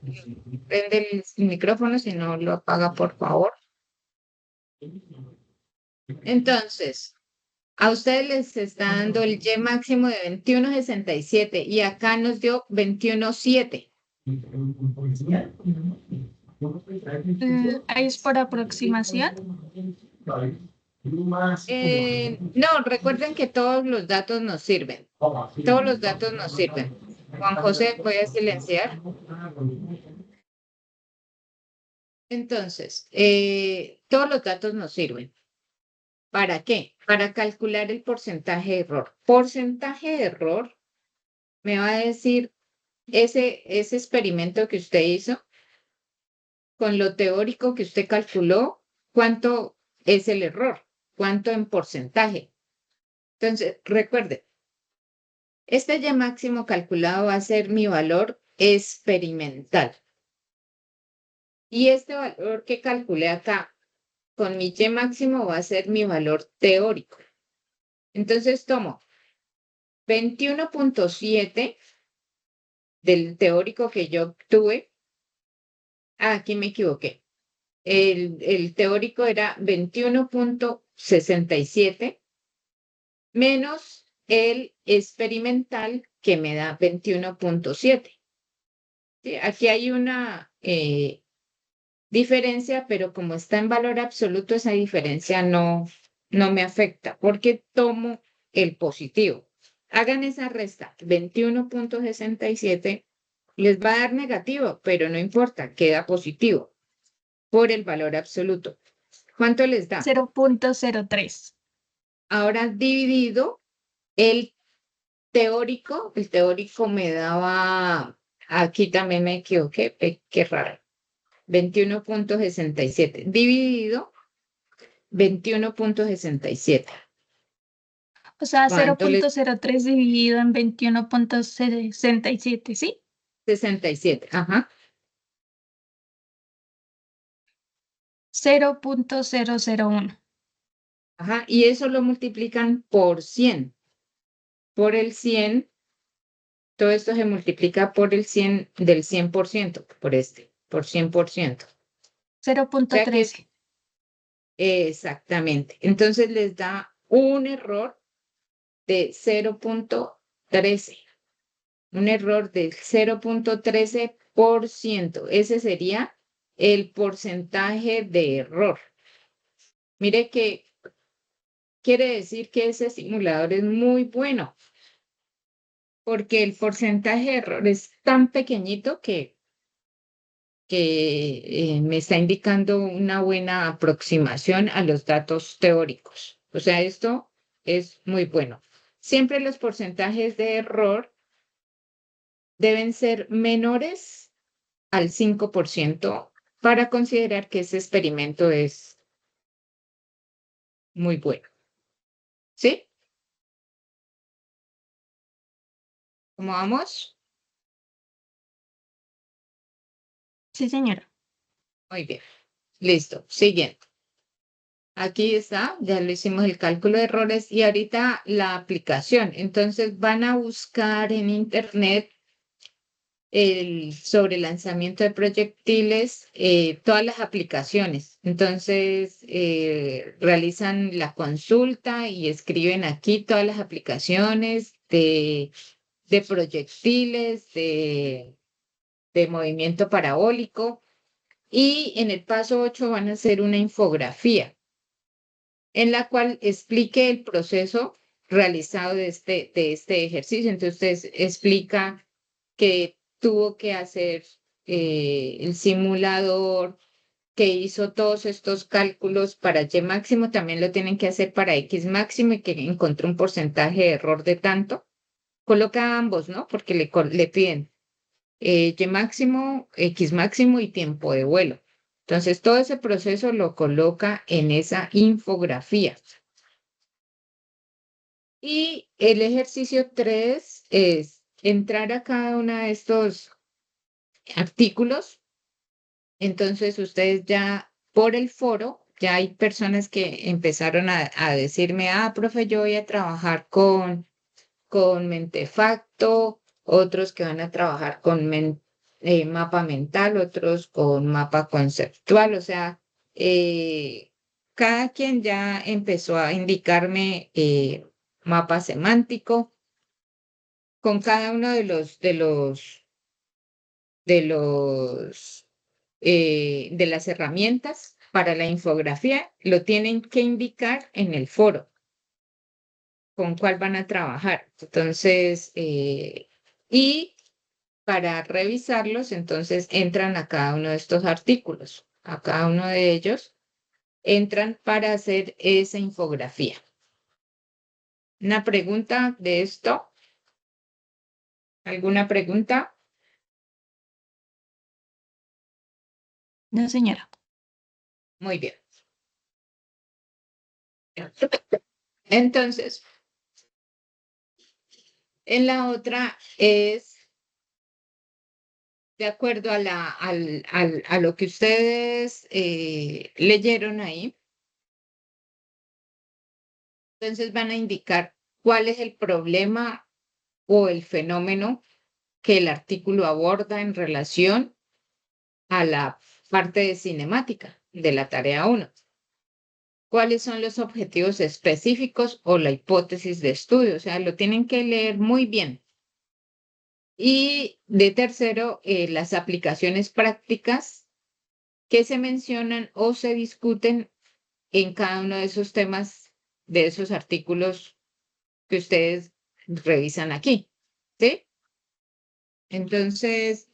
Speaker 1: prende el micrófono, si no lo apaga, por favor. Entonces, a ustedes les está dando el Y máximo de 21.67 y acá nos dio 21.7.
Speaker 3: ¿Es por aproximación?
Speaker 1: No, recuerden que todos los datos nos sirven. Todos los datos nos sirven. Juan José, voy a silenciar. Entonces, todos los datos nos sirven. ¿Para qué? Para calcular el porcentaje de error. Porcentaje de error me va a decir ese experimento que usted hizo con lo teórico que usted calculó, cuánto es el error. ¿Cuánto en porcentaje? Entonces, recuerden, este Y máximo calculado va a ser mi valor experimental. Y este valor que calculé acá con mi Y máximo va a ser mi valor teórico. Entonces tomo 21.7 del teórico que yo obtuve. Aquí me equivoqué. El teórico era 21.67 menos el experimental que me da 21.7. ¿Sí? Aquí hay una diferencia, pero como está en valor absoluto, esa diferencia no me afecta porque tomo el positivo. Hagan esa resta, 21.67 les va a dar negativo, pero no importa, queda positivo por el valor absoluto. ¿Cuánto les da?
Speaker 3: 0.03.
Speaker 1: Ahora dividido el teórico me daba, aquí también me equivoqué, qué raro, 21.67 dividido 21.67.
Speaker 3: O sea,
Speaker 1: ¿Cuánto les
Speaker 3: 0.03 dividido en 21.67, ¿sí?
Speaker 1: 67? Ajá.
Speaker 3: 0.001.
Speaker 1: Ajá. Y eso lo multiplican por 100. Por el 100, todo esto se multiplica por el 100 del 100%, por 100%. O sea que
Speaker 3: 0.13.
Speaker 1: exactamente. Entonces les da un error de 0.13. Un error del 0.13%. Ese sería el porcentaje de error. Mire que quiere decir que ese simulador es muy bueno, porque el porcentaje de error es tan pequeñito que me está indicando una buena aproximación a los datos teóricos. O sea, esto es muy bueno. Siempre los porcentajes de error deben ser menores al 5% para considerar que ese experimento es muy bueno. ¿Sí? ¿Cómo vamos?
Speaker 3: Sí, señora.
Speaker 1: Muy bien. Listo. Siguiente. Aquí está, ya lo hicimos el cálculo de errores y ahorita la aplicación. Entonces van a buscar en internet sobre lanzamiento de proyectiles, todas las aplicaciones. Entonces realizan la consulta y escriben aquí todas las aplicaciones de proyectiles, de movimiento parabólico. Y en el paso 8 van a hacer una infografía en la cual explique el proceso realizado de este ejercicio. Entonces, explica que tuvo que hacer el simulador, que hizo todos estos cálculos para Y máximo, también lo tienen que hacer para X máximo y que encontró un porcentaje de error de tanto. Coloca ambos, ¿no? Porque le piden Y máximo, X máximo y tiempo de vuelo. Entonces, todo ese proceso lo coloca en esa infografía. Y el ejercicio 3 es entrar a cada uno de estos artículos. Entonces, ustedes ya por el foro, ya hay personas que empezaron a decirme, profe, yo voy a trabajar con Mentefacto, otros que van a trabajar con mapa mental, otros con mapa conceptual, o sea, cada quien ya empezó a indicarme mapa semántico con cada uno de las herramientas para la infografía, lo tienen que indicar en el foro con cuál van a trabajar. Entonces, y para revisarlos, entonces entran a cada uno de estos artículos. A cada uno de ellos entran para hacer esa infografía. ¿Una pregunta de esto? ¿Alguna pregunta?
Speaker 3: No, señora.
Speaker 1: Muy bien. Entonces, en la otra es de acuerdo a, a lo que ustedes leyeron ahí. Entonces van a indicar cuál es el problema o el fenómeno que el artículo aborda en relación a la parte de cinemática de la tarea 1. ¿Cuáles son los objetivos específicos o la hipótesis de estudio? O sea, lo tienen que leer muy bien. Y de tercero, las aplicaciones prácticas que se mencionan o se discuten en cada uno de esos temas, de esos artículos que ustedes revisan aquí. ¿Sí? Entonces,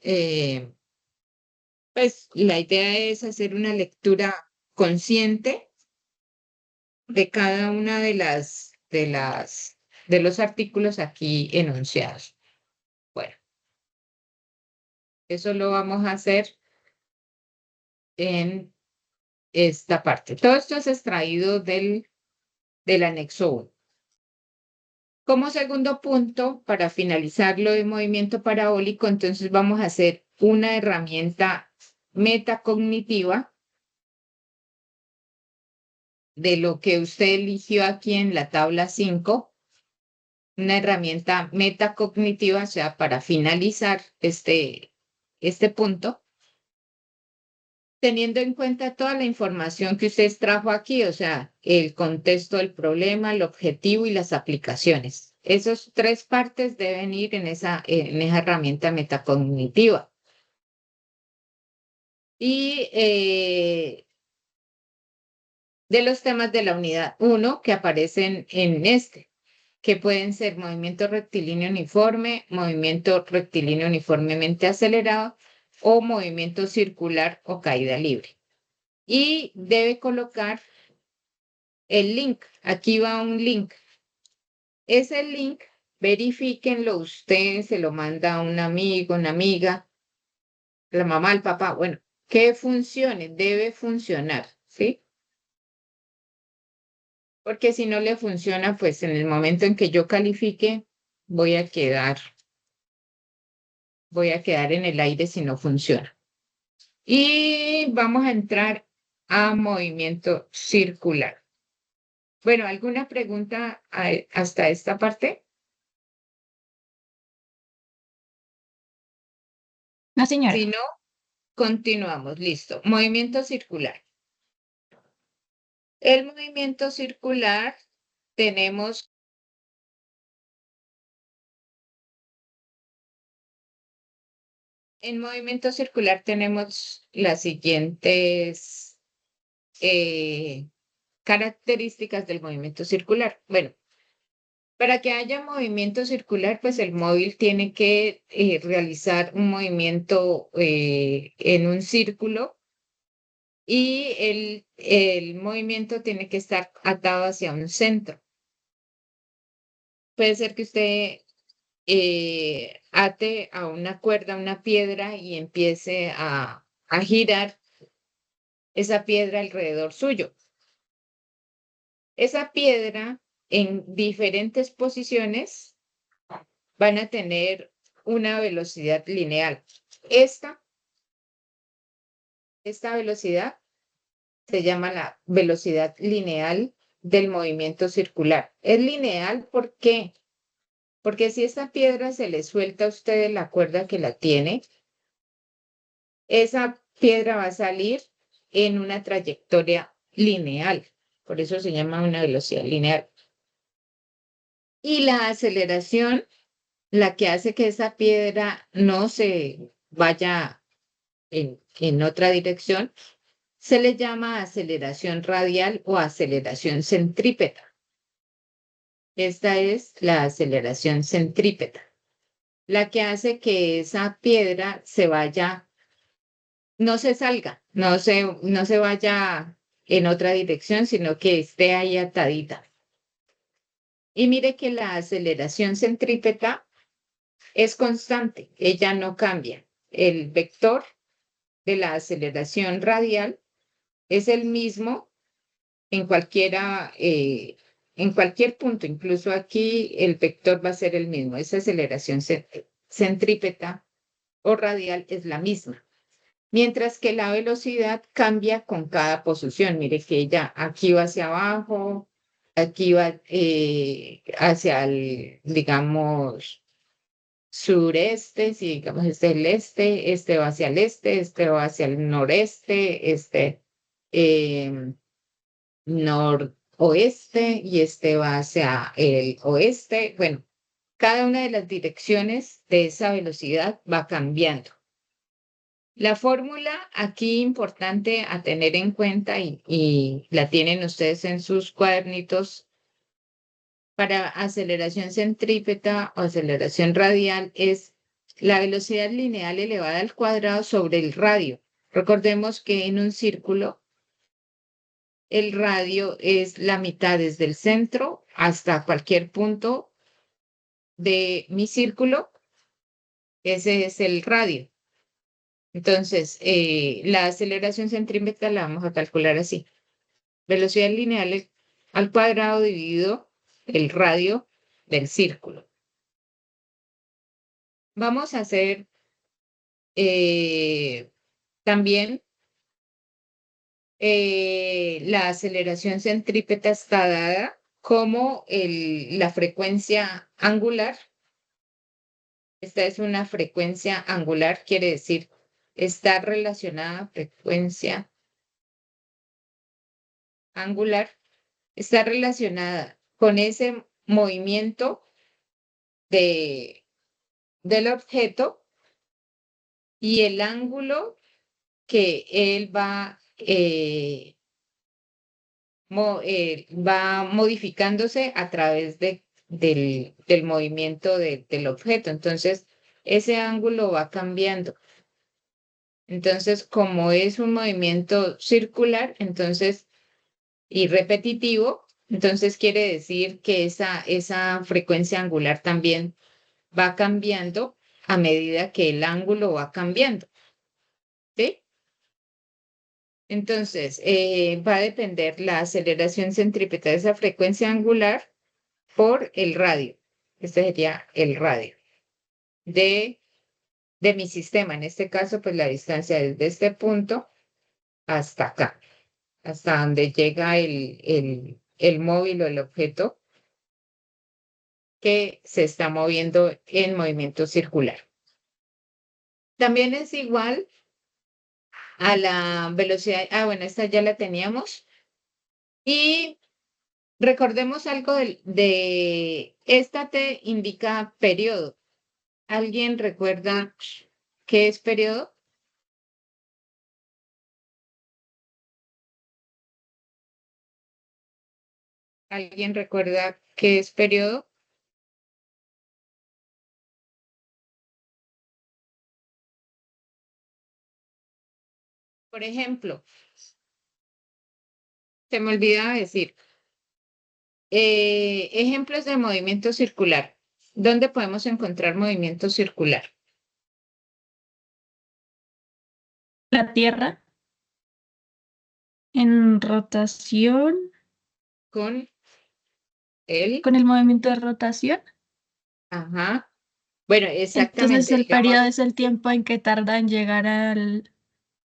Speaker 1: pues la idea es hacer una lectura consciente de cada una de los artículos aquí enunciados. Bueno, eso lo vamos a hacer en esta parte. Todo esto es extraído del anexo 1. Como segundo punto, para finalizar lo de movimiento parabólico, entonces vamos a hacer una herramienta metacognitiva de lo que usted eligió aquí en la tabla 5, una herramienta metacognitiva, o sea, para finalizar este punto, teniendo en cuenta toda la información que usted trajo aquí, o sea, el contexto del problema, el objetivo y las aplicaciones. Esas tres partes deben ir en esa herramienta metacognitiva. Y de los temas de la unidad 1 que aparecen en que pueden ser movimiento rectilíneo uniformemente acelerado o movimiento circular o caída libre. Y debe colocar el link. Aquí va un link. Ese link, verifíquenlo usted, se lo manda a un amigo, una amiga, la mamá, el papá, bueno, que funcione, debe funcionar, ¿sí? Porque si no le funciona, pues en el momento en que yo califique, voy a quedar en el aire si no funciona. Y vamos a entrar a movimiento circular. Bueno, ¿alguna pregunta hasta esta parte?
Speaker 3: No, señora.
Speaker 1: Si no, continuamos. Listo. Movimiento circular. El movimiento circular tenemos en movimiento circular tenemos las siguientes características del movimiento circular. Bueno, para que haya movimiento circular, pues el móvil tiene que realizar un movimiento en un círculo y el movimiento tiene que estar atado hacia un centro. Puede ser que usted ate a una cuerda, una piedra y empiece a girar esa piedra alrededor suyo. Esa piedra en diferentes posiciones van a tener una velocidad lineal. Esta velocidad se llama la velocidad lineal del movimiento circular. Es lineal porque si esta piedra se le suelta a usted de la cuerda que la tiene, esa piedra va a salir en una trayectoria lineal. Por eso se llama una velocidad lineal. Y la aceleración, la que hace que esa piedra no se vaya en otra dirección, se le llama aceleración radial o aceleración centrípeta. Esta es la aceleración centrípeta, la que hace que esa piedra se vaya, no se salga, no se vaya en otra dirección, sino que esté ahí atadita. Y mire que la aceleración centrípeta es constante, ella no cambia. El vector de la aceleración radial es el mismo en cualquier punto, incluso aquí el vector va a ser el mismo. Esa aceleración centrípeta o radial es la misma. Mientras que la velocidad cambia con cada posición. Mire que ya aquí va hacia abajo, aquí va hacia el, digamos, sureste, si digamos este es el este va hacia el este va hacia el noreste, noroeste y este va hacia el oeste. Bueno, cada una de las direcciones de esa velocidad va cambiando. La fórmula aquí importante a tener en cuenta y la tienen ustedes en sus cuadernitos para aceleración centrípeta o aceleración radial es la velocidad lineal elevada al cuadrado sobre el radio. Recordemos que en un círculo el radio es la mitad desde el centro hasta cualquier punto de mi círculo. Ese es el radio. Entonces, la aceleración centrípeta la vamos a calcular así. Velocidad lineal al cuadrado dividido el radio del círculo. Vamos a hacer también la aceleración centrípeta está dada como la frecuencia angular. Esta es una frecuencia angular, quiere decir, está relacionada frecuencia angular, está relacionada con ese movimiento del objeto y el ángulo que él va modificándose a través del movimiento del objeto. Entonces, ese ángulo va cambiando. Entonces, como es un movimiento circular, entonces, y repetitivo, entonces quiere decir que esa frecuencia angular también va cambiando a medida que el ángulo va cambiando. ¿Sí? Entonces, va a depender la aceleración centrípeta de esa frecuencia angular por el radio. Este sería el radio de mi sistema. En este caso, pues la distancia desde este punto hasta acá, hasta donde llega el móvil o el objeto que se está moviendo en movimiento circular. También es igual a la velocidad. Bueno, esta ya la teníamos. Y recordemos algo de esta te indica periodo. ¿Alguien recuerda qué es periodo? ¿Alguien recuerda qué es periodo? Por ejemplo, se me olvidaba decir, ejemplos de movimiento circular. ¿Dónde podemos encontrar movimiento circular?
Speaker 3: La Tierra en rotación,
Speaker 1: Con el,
Speaker 3: con el movimiento de rotación.
Speaker 1: ajá. Bueno,
Speaker 3: Entonces
Speaker 1: exactamente,
Speaker 3: el periodo
Speaker 1: digamos,
Speaker 3: es el tiempo en que tarda en llegar al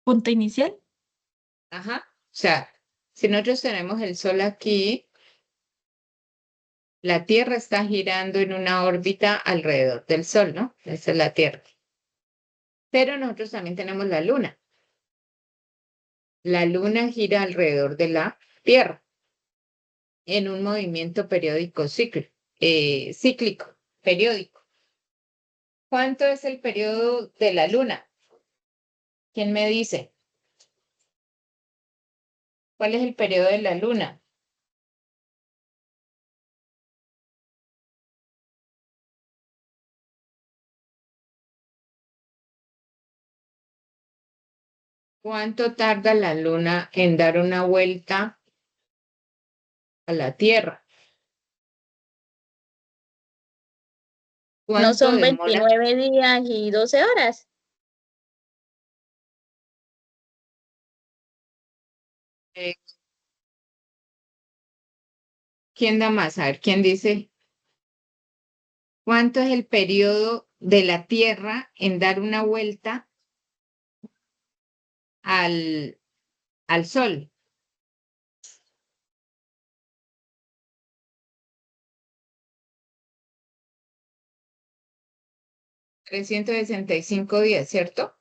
Speaker 3: punto inicial.
Speaker 1: ajá. O sea, si nosotros tenemos el Sol aquí, la Tierra está girando en una órbita alrededor del Sol, ¿no? Esa es la Tierra. Pero nosotros también tenemos la Luna. La Luna gira alrededor de la Tierra en un movimiento periódico cíclico, periódico. ¿Cuánto es el periodo de la Luna? ¿Quién me dice? ¿Cuál es el periodo de la Luna? ¿Cuánto tarda la Luna en dar una vuelta a la Tierra?
Speaker 5: ¿No
Speaker 1: ¿Cuánto
Speaker 5: son
Speaker 1: demora?
Speaker 5: 29 días y 12 horas?
Speaker 1: eh, ¿Quién da más? A ver, ¿quién dice cuánto es el periodo de la Tierra en dar una vuelta al Sol? $365, ¿cierto?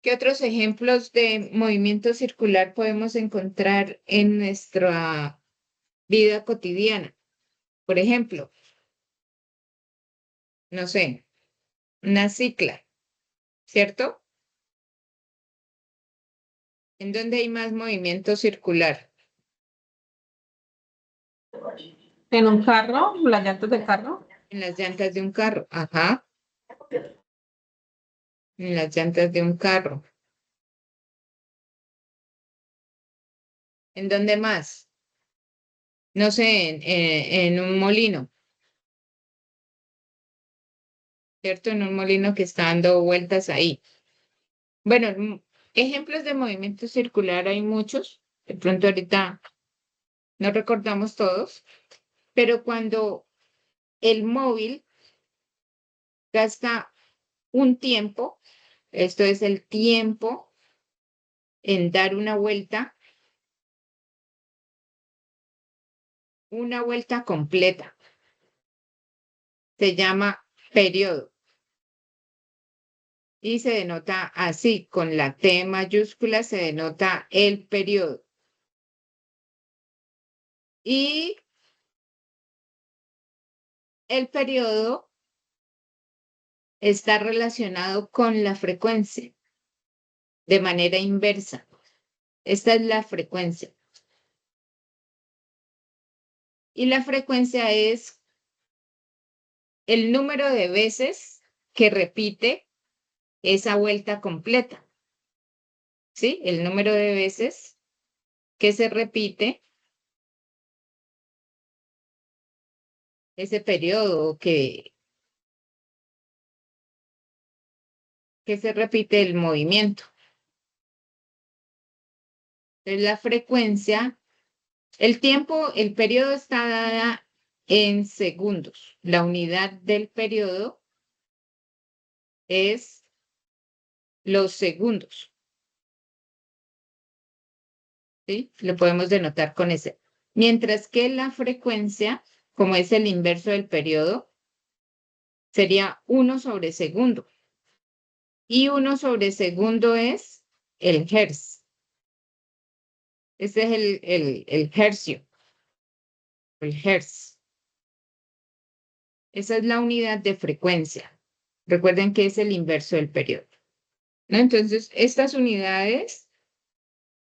Speaker 1: ¿Qué otros ejemplos de movimiento circular podemos encontrar en nuestra vida cotidiana? Por ejemplo, no sé, una cicla, ¿cierto? ¿En dónde hay más movimiento circular?
Speaker 4: ¿En un carro? ¿Las llantas del carro?
Speaker 1: En las llantas de un carro. Ajá, en las llantas de un carro. ¿En dónde más? No sé, en un molino, ¿cierto? En un molino que está dando vueltas ahí. Bueno, ejemplos de movimiento circular hay muchos. De pronto ahorita no recordamos todos, pero cuando el móvil gasta un tiempo, esto es el tiempo en dar una vuelta completa, se llama periodo y se denota así, con la T mayúscula se denota el periodo. Y el periodo está relacionado con la frecuencia de manera inversa. Esta es la frecuencia. Y la frecuencia es el número de veces que repite esa vuelta completa. ¿Sí? El número de veces que se repite ese periodo que se repite el movimiento. Entonces, la frecuencia, el tiempo, el periodo está dada en segundos. La unidad del periodo es los segundos. ¿Sí? Lo podemos denotar con ese. Mientras que la frecuencia, como es el inverso del periodo, sería 1 sobre segundo. Y 1 sobre segundo es el hertz. Este es el hercio, el hertz. Esa es la unidad de frecuencia. Recuerden que es el inverso del periodo, ¿no? Entonces, estas unidades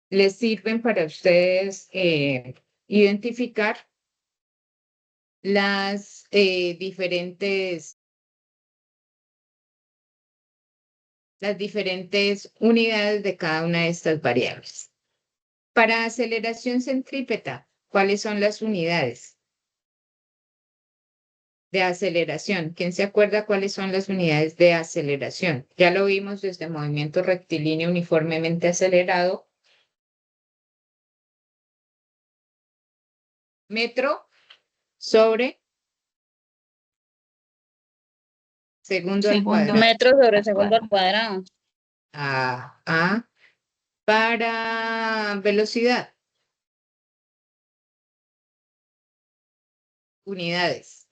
Speaker 1: les sirven para ustedes identificar las diferentes unidades de cada una de estas variables. Para aceleración centrípeta, ¿cuáles son las unidades de aceleración? ¿Quién se acuerda cuáles son las unidades de aceleración? Ya lo vimos desde movimiento rectilíneo uniformemente acelerado. Metro sobre segundo al cuadrado.
Speaker 5: Metros sobre
Speaker 3: al
Speaker 5: segundo al
Speaker 3: cuadrado.
Speaker 5: cuadrado.
Speaker 1: Para velocidad. Unidades.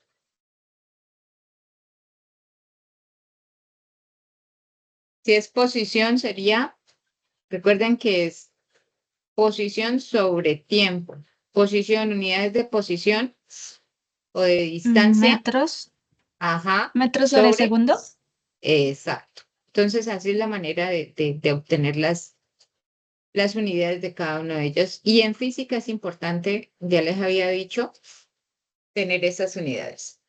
Speaker 1: Si es posición, sería, recuerden que es posición sobre tiempo. Posición, unidades de posición o de distancia.
Speaker 3: Metros.
Speaker 1: Ajá.
Speaker 3: Metros sobre segundo.
Speaker 1: Exacto. Entonces, así es la manera de obtener las unidades de cada uno de ellos. Y en física es importante, ya les había dicho, tener esas unidades.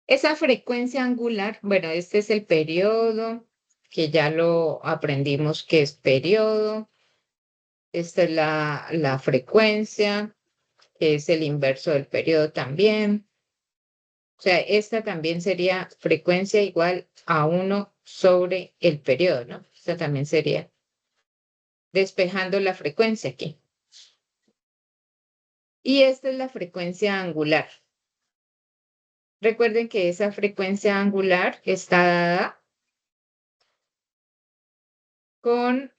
Speaker 1: Esa frecuencia angular, bueno, este es el periodo, que ya lo aprendimos que es periodo. Esta es la frecuencia, que es el inverso del periodo también. O sea, esta también sería frecuencia igual a 1 sobre el periodo, ¿no? Esta también sería despejando la frecuencia aquí. Y esta es la frecuencia angular. Recuerden que esa frecuencia angular está dada con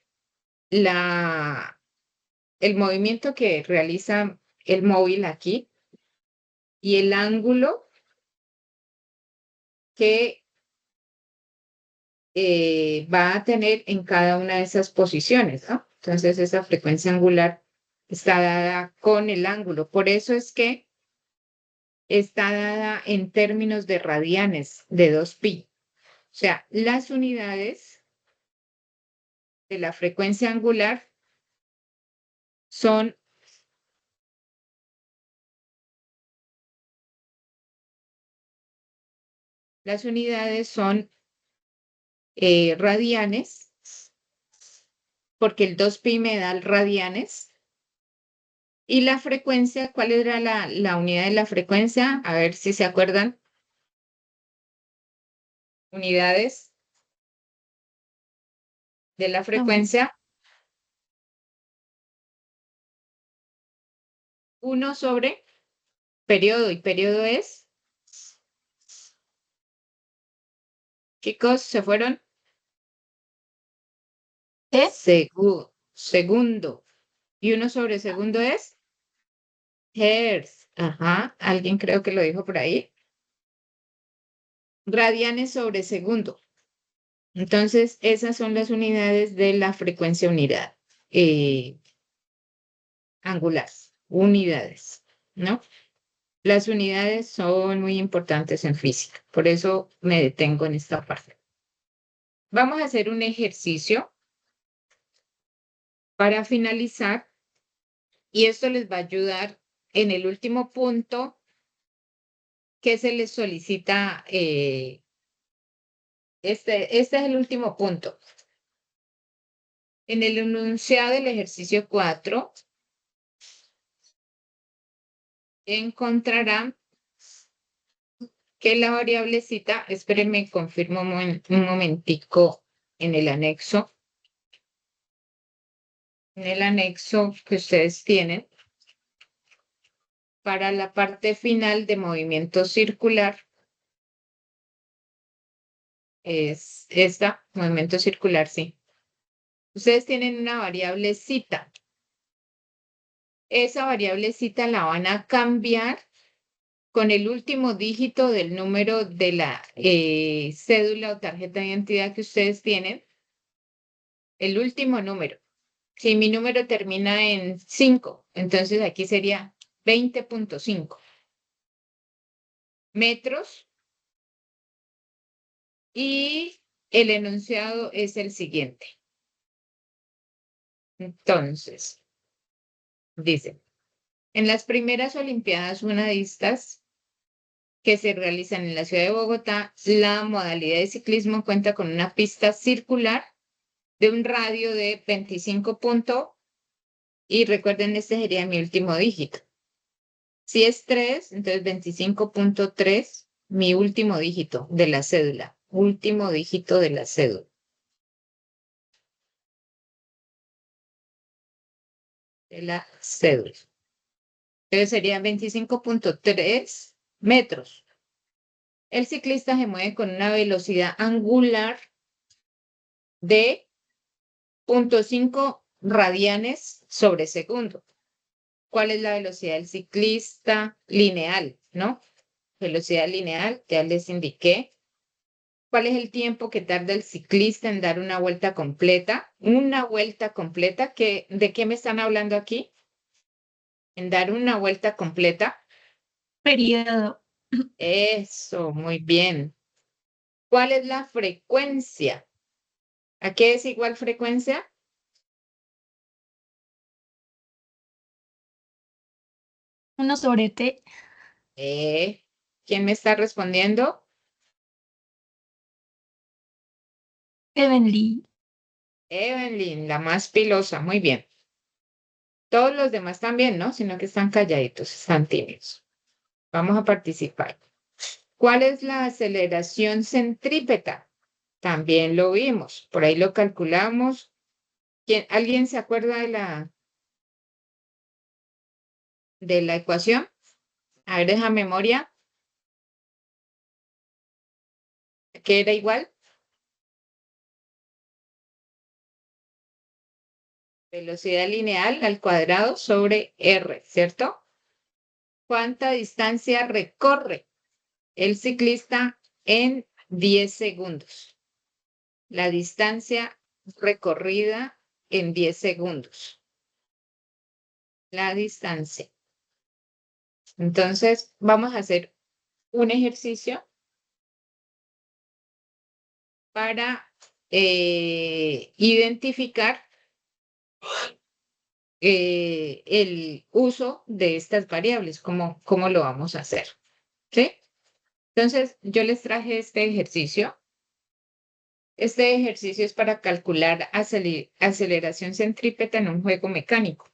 Speaker 1: el movimiento que realiza el móvil aquí y el ángulo que va a tener en cada una de esas posiciones, ¿no? Entonces, esa frecuencia angular está dada con el ángulo. Por eso es que está dada en términos de radianes de 2pi. O sea, las unidades de la frecuencia angular son radianes, porque el 2pi me da radianes. Y la frecuencia, ¿cuál era la unidad de la frecuencia? A ver si se acuerdan. Unidades de la frecuencia. 1 sobre periodo. ¿Y periodo es? Chicos, ¿se fueron? Segundo. ¿Y 1 sobre segundo es? Hertz. Ajá. Alguien creo que lo dijo por ahí. Radianes sobre segundo. Entonces, esas son las unidades de la frecuencia angular. Unidades, ¿no? Las unidades son muy importantes en física. Por eso me detengo en esta parte. Vamos a hacer un ejercicio para finalizar y esto les va a ayudar en el último punto que se les solicita. Este es el último punto. En el enunciado del ejercicio 4 encontrarán que la variable zeta, espérenme, confirmo un momentico en el anexo. En el anexo que ustedes tienen para la parte final de movimiento circular es esta, movimiento circular, sí. Ustedes tienen una variable zeta. Esa variable zeta la van a cambiar con el último dígito del número de la cédula o tarjeta de identidad que ustedes tienen. El último número. Si mi número termina en 5, entonces aquí sería 20.5 metros. Y el enunciado es el siguiente. Entonces, dice, en las primeras Olimpiadas Unadistas que se realizan en la ciudad de Bogotá, la modalidad de ciclismo cuenta con una pista circular de un radio de 25 puntos y recuerden, este sería mi último dígito. Si es 3, entonces 25.3, mi último dígito de la cédula, último dígito de la cédula. Entonces sería 25.3 metros. El ciclista se mueve con una velocidad angular de 0.5 radianes sobre segundo. ¿Cuál es la velocidad del ciclista lineal? ¿No? Velocidad lineal, ya les indiqué. ¿Cuál es el tiempo que tarda el ciclista en dar una vuelta completa? Una vuelta completa, ¿de qué me están hablando aquí? En dar una vuelta completa.
Speaker 3: Periodo.
Speaker 1: Eso, muy bien. ¿Cuál es la frecuencia? ¿A qué es igual frecuencia?
Speaker 3: 1 sobre T.
Speaker 1: ¿Quién me está respondiendo?
Speaker 3: Evenly.
Speaker 1: Evelyn, la más pilosa. Muy bien. Todos los demás también, ¿no? Sino que están calladitos, están tímidos. Vamos a participar. ¿Cuál es la aceleración centrípeta? También lo vimos. Por ahí lo calculamos. ¿Alguien se acuerda de la ecuación. A ver, deja memoria. ¿Qué era igual? Velocidad lineal al cuadrado sobre R, ¿cierto? ¿Cuánta distancia recorre el ciclista en 10 segundos? La distancia recorrida en 10 segundos. La distancia. Entonces, vamos a hacer un ejercicio para identificar el uso de estas variables, cómo lo vamos a hacer. ¿Sí? Entonces, yo les traje este ejercicio. Este ejercicio es para calcular aceleración centrípeta en un juego mecánico.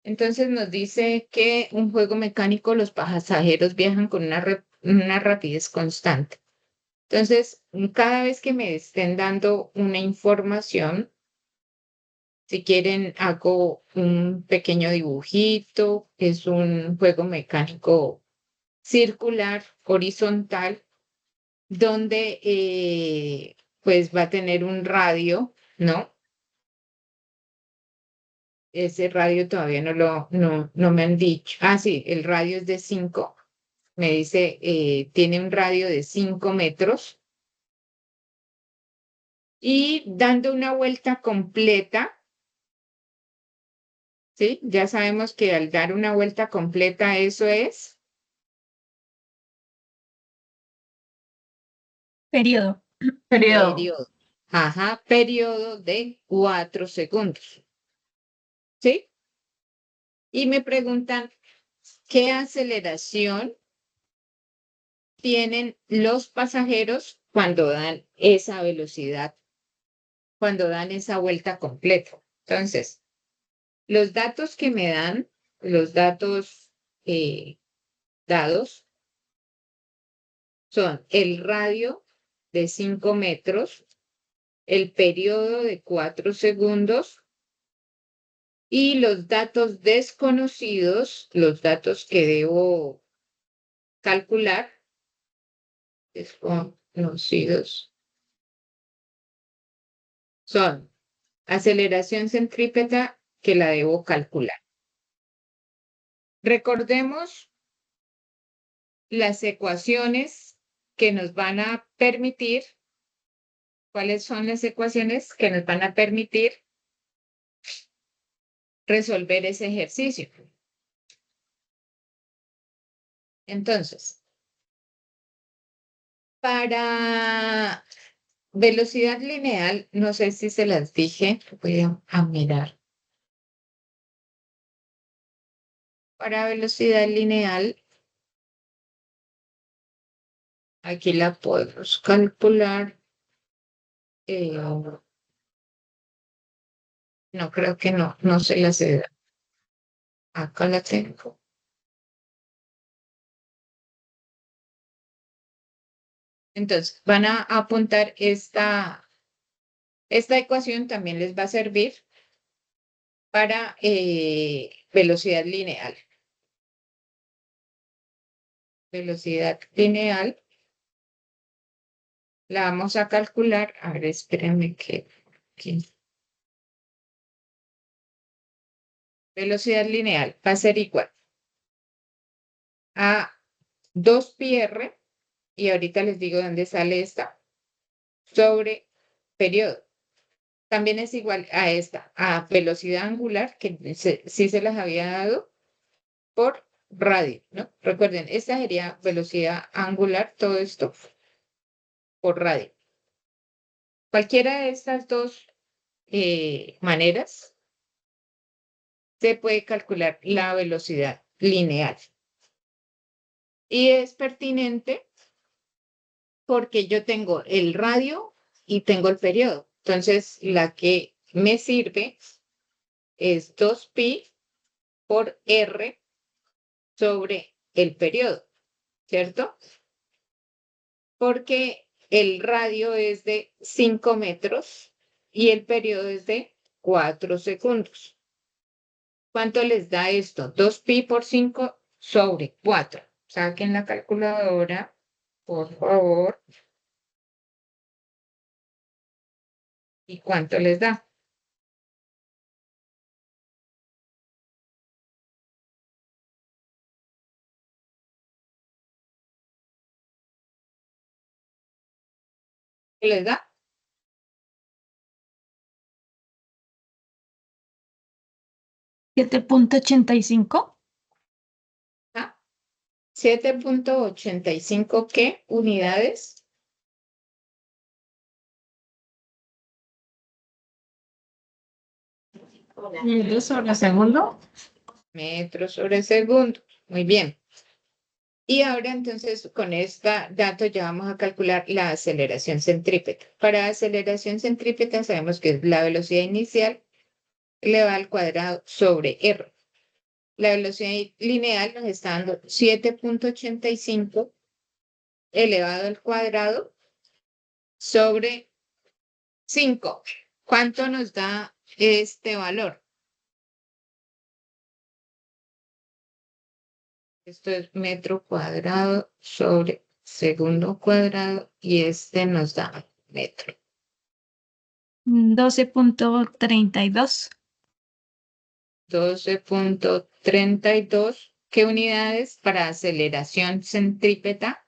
Speaker 1: Entonces nos dice que un juego mecánico, los pasajeros viajan con una rapidez constante. Entonces, cada vez que me estén dando una información, si quieren, hago un pequeño dibujito. Es un juego mecánico circular, horizontal, donde pues va a tener un radio, ¿no? Ese radio todavía no me han dicho. Ah, sí, el radio es de 5. Me dice, tiene un radio de 5 metros. Y dando una vuelta completa, ¿sí? Ya sabemos que al dar una vuelta completa, eso es
Speaker 3: Periodo.
Speaker 4: Periodo.
Speaker 1: periodo. Ajá, periodo de 4 segundos. ¿Sí? Y me preguntan, ¿qué aceleración tienen los pasajeros cuando dan esa velocidad, cuando dan esa vuelta completa? Entonces, los datos que me dan, los datos dados, son el radio de 5 metros, el periodo de 4 segundos y los datos desconocidos, los datos que debo calcular, desconocidos, son aceleración centrípeta que la debo calcular. Recordemos las ecuaciones que nos van a permitir, ¿cuáles son las ecuaciones que nos van a permitir resolver ese ejercicio? Entonces, para velocidad lineal, no sé si se las dije, voy a mirar. Para velocidad lineal, aquí la podemos calcular. No, creo que no se las he dado. Acá la tengo. Entonces, van a apuntar esta ecuación, también les va a servir para velocidad lineal. Velocidad lineal la vamos a calcular. A ver, espérenme que aquí. Velocidad lineal va a ser igual a 2πr, y ahorita les digo dónde sale esta, sobre periodo. También es igual a esta, a velocidad angular, que sí se las había dado, por radio, ¿no? Recuerden, esta sería velocidad angular, todo esto por radio. Cualquiera de estas dos maneras se puede calcular la velocidad lineal. Y es pertinente porque yo tengo el radio y tengo el periodo. Entonces, la que me sirve es 2pi por r sobre el periodo, ¿cierto? Porque el radio es de 5 metros y el periodo es de 4 segundos. ¿Cuánto les da esto? 2pi por 5 sobre 4. Saquen la calculadora, por favor. ¿Y cuánto les da? ¿Qué les da?
Speaker 3: 7.85.
Speaker 1: ¿Ah? 7.85 ¿qué? Unidades.
Speaker 4: Metros sobre segundo.
Speaker 1: Metros sobre segundo. Muy bien. Y ahora entonces con este dato ya vamos a calcular la aceleración centrípeta. Para aceleración centrípeta sabemos que es la velocidad inicial elevada al cuadrado sobre r. La velocidad lineal nos está dando 7.85 elevado al cuadrado sobre 5. ¿Cuánto nos da este valor? Esto es metro cuadrado sobre segundo cuadrado y este nos da metro.
Speaker 3: 12.32.
Speaker 1: 12.32. ¿Qué unidades para aceleración centrípeta?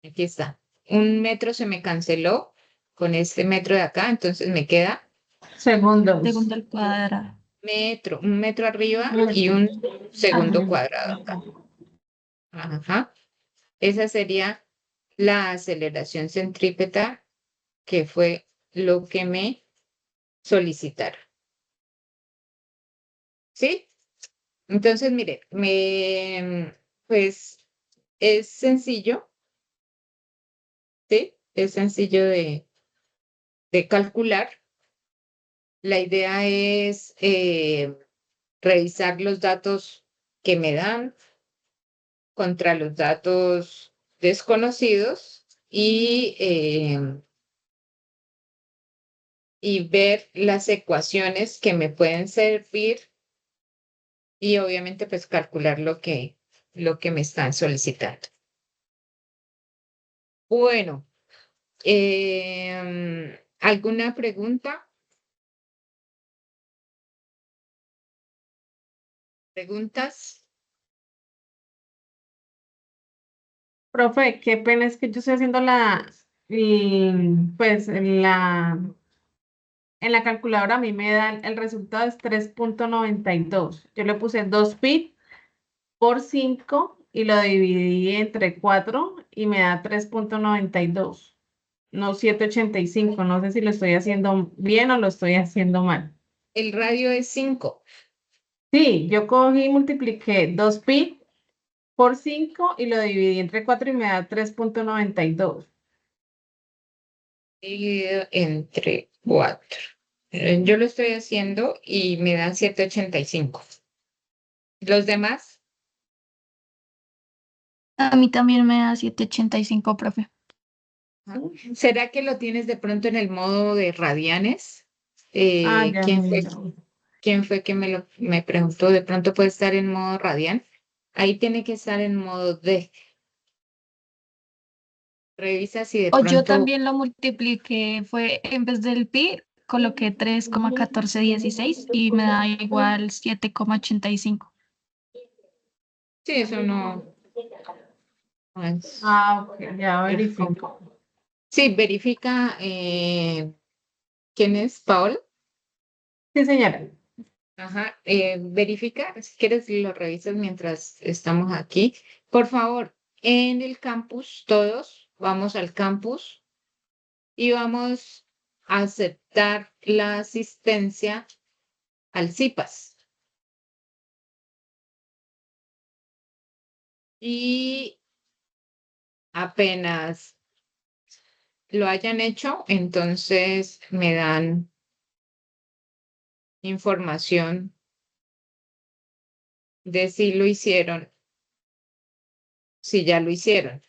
Speaker 1: Aquí está. Un metro se me canceló con este metro de acá, entonces me queda
Speaker 4: Segundos.
Speaker 3: Segundo al cuadrado.
Speaker 1: metro, un metro arriba y un segundo cuadrado acá. Ajá. Esa sería la aceleración centrípeta, que fue lo que me solicitaron. ¿Sí? Entonces, mire, pues es sencillo, ¿sí? Es sencillo de calcular. La idea es revisar los datos que me dan contra los datos desconocidos y ver las ecuaciones que me pueden servir y obviamente pues calcular lo que me están solicitando. Bueno, ¿alguna pregunta? ¿Preguntas?
Speaker 4: Profe, qué pena es que yo estoy haciendo pues en la calculadora a mí me da el resultado es 3.92. Yo le puse 2pi por 5 y lo dividí entre 4 y me da 3.92. No 7.85. No sé si lo estoy haciendo bien o lo estoy haciendo mal.
Speaker 1: El radio es 5.
Speaker 4: Sí, yo cogí y multipliqué 2pi por 5 y lo dividí entre 4 y me da 3.92.
Speaker 1: Dividido entre 4. Yo lo estoy haciendo y me dan 7.85. ¿Los demás?
Speaker 3: A mí también me da 7.85, profe.
Speaker 1: ¿Será que lo tienes de pronto en el modo de radianes?
Speaker 4: Ya
Speaker 1: ¿Quién fue,
Speaker 4: miro.
Speaker 1: quién fue que me preguntó? De pronto puede estar en modo radian. Ahí tiene que estar en modo D. Revisa si de
Speaker 3: O yo
Speaker 1: pronto,
Speaker 3: también lo multipliqué, fue en vez del pi, coloqué 3,1416 y me da igual 7,85.
Speaker 1: sí, eso no es.
Speaker 4: Ok, ya
Speaker 1: es como-
Speaker 4: verifico.
Speaker 1: Sí, verifica quién es Paul.
Speaker 4: Sí, señora.
Speaker 1: Ajá, verifica, si quieres lo revisas mientras estamos aquí. Por favor, en el campus, todos vamos al campus y vamos a aceptar la asistencia al CIPAS. Y apenas lo hayan hecho, entonces me dan información de si lo hicieron, si ya lo hicieron.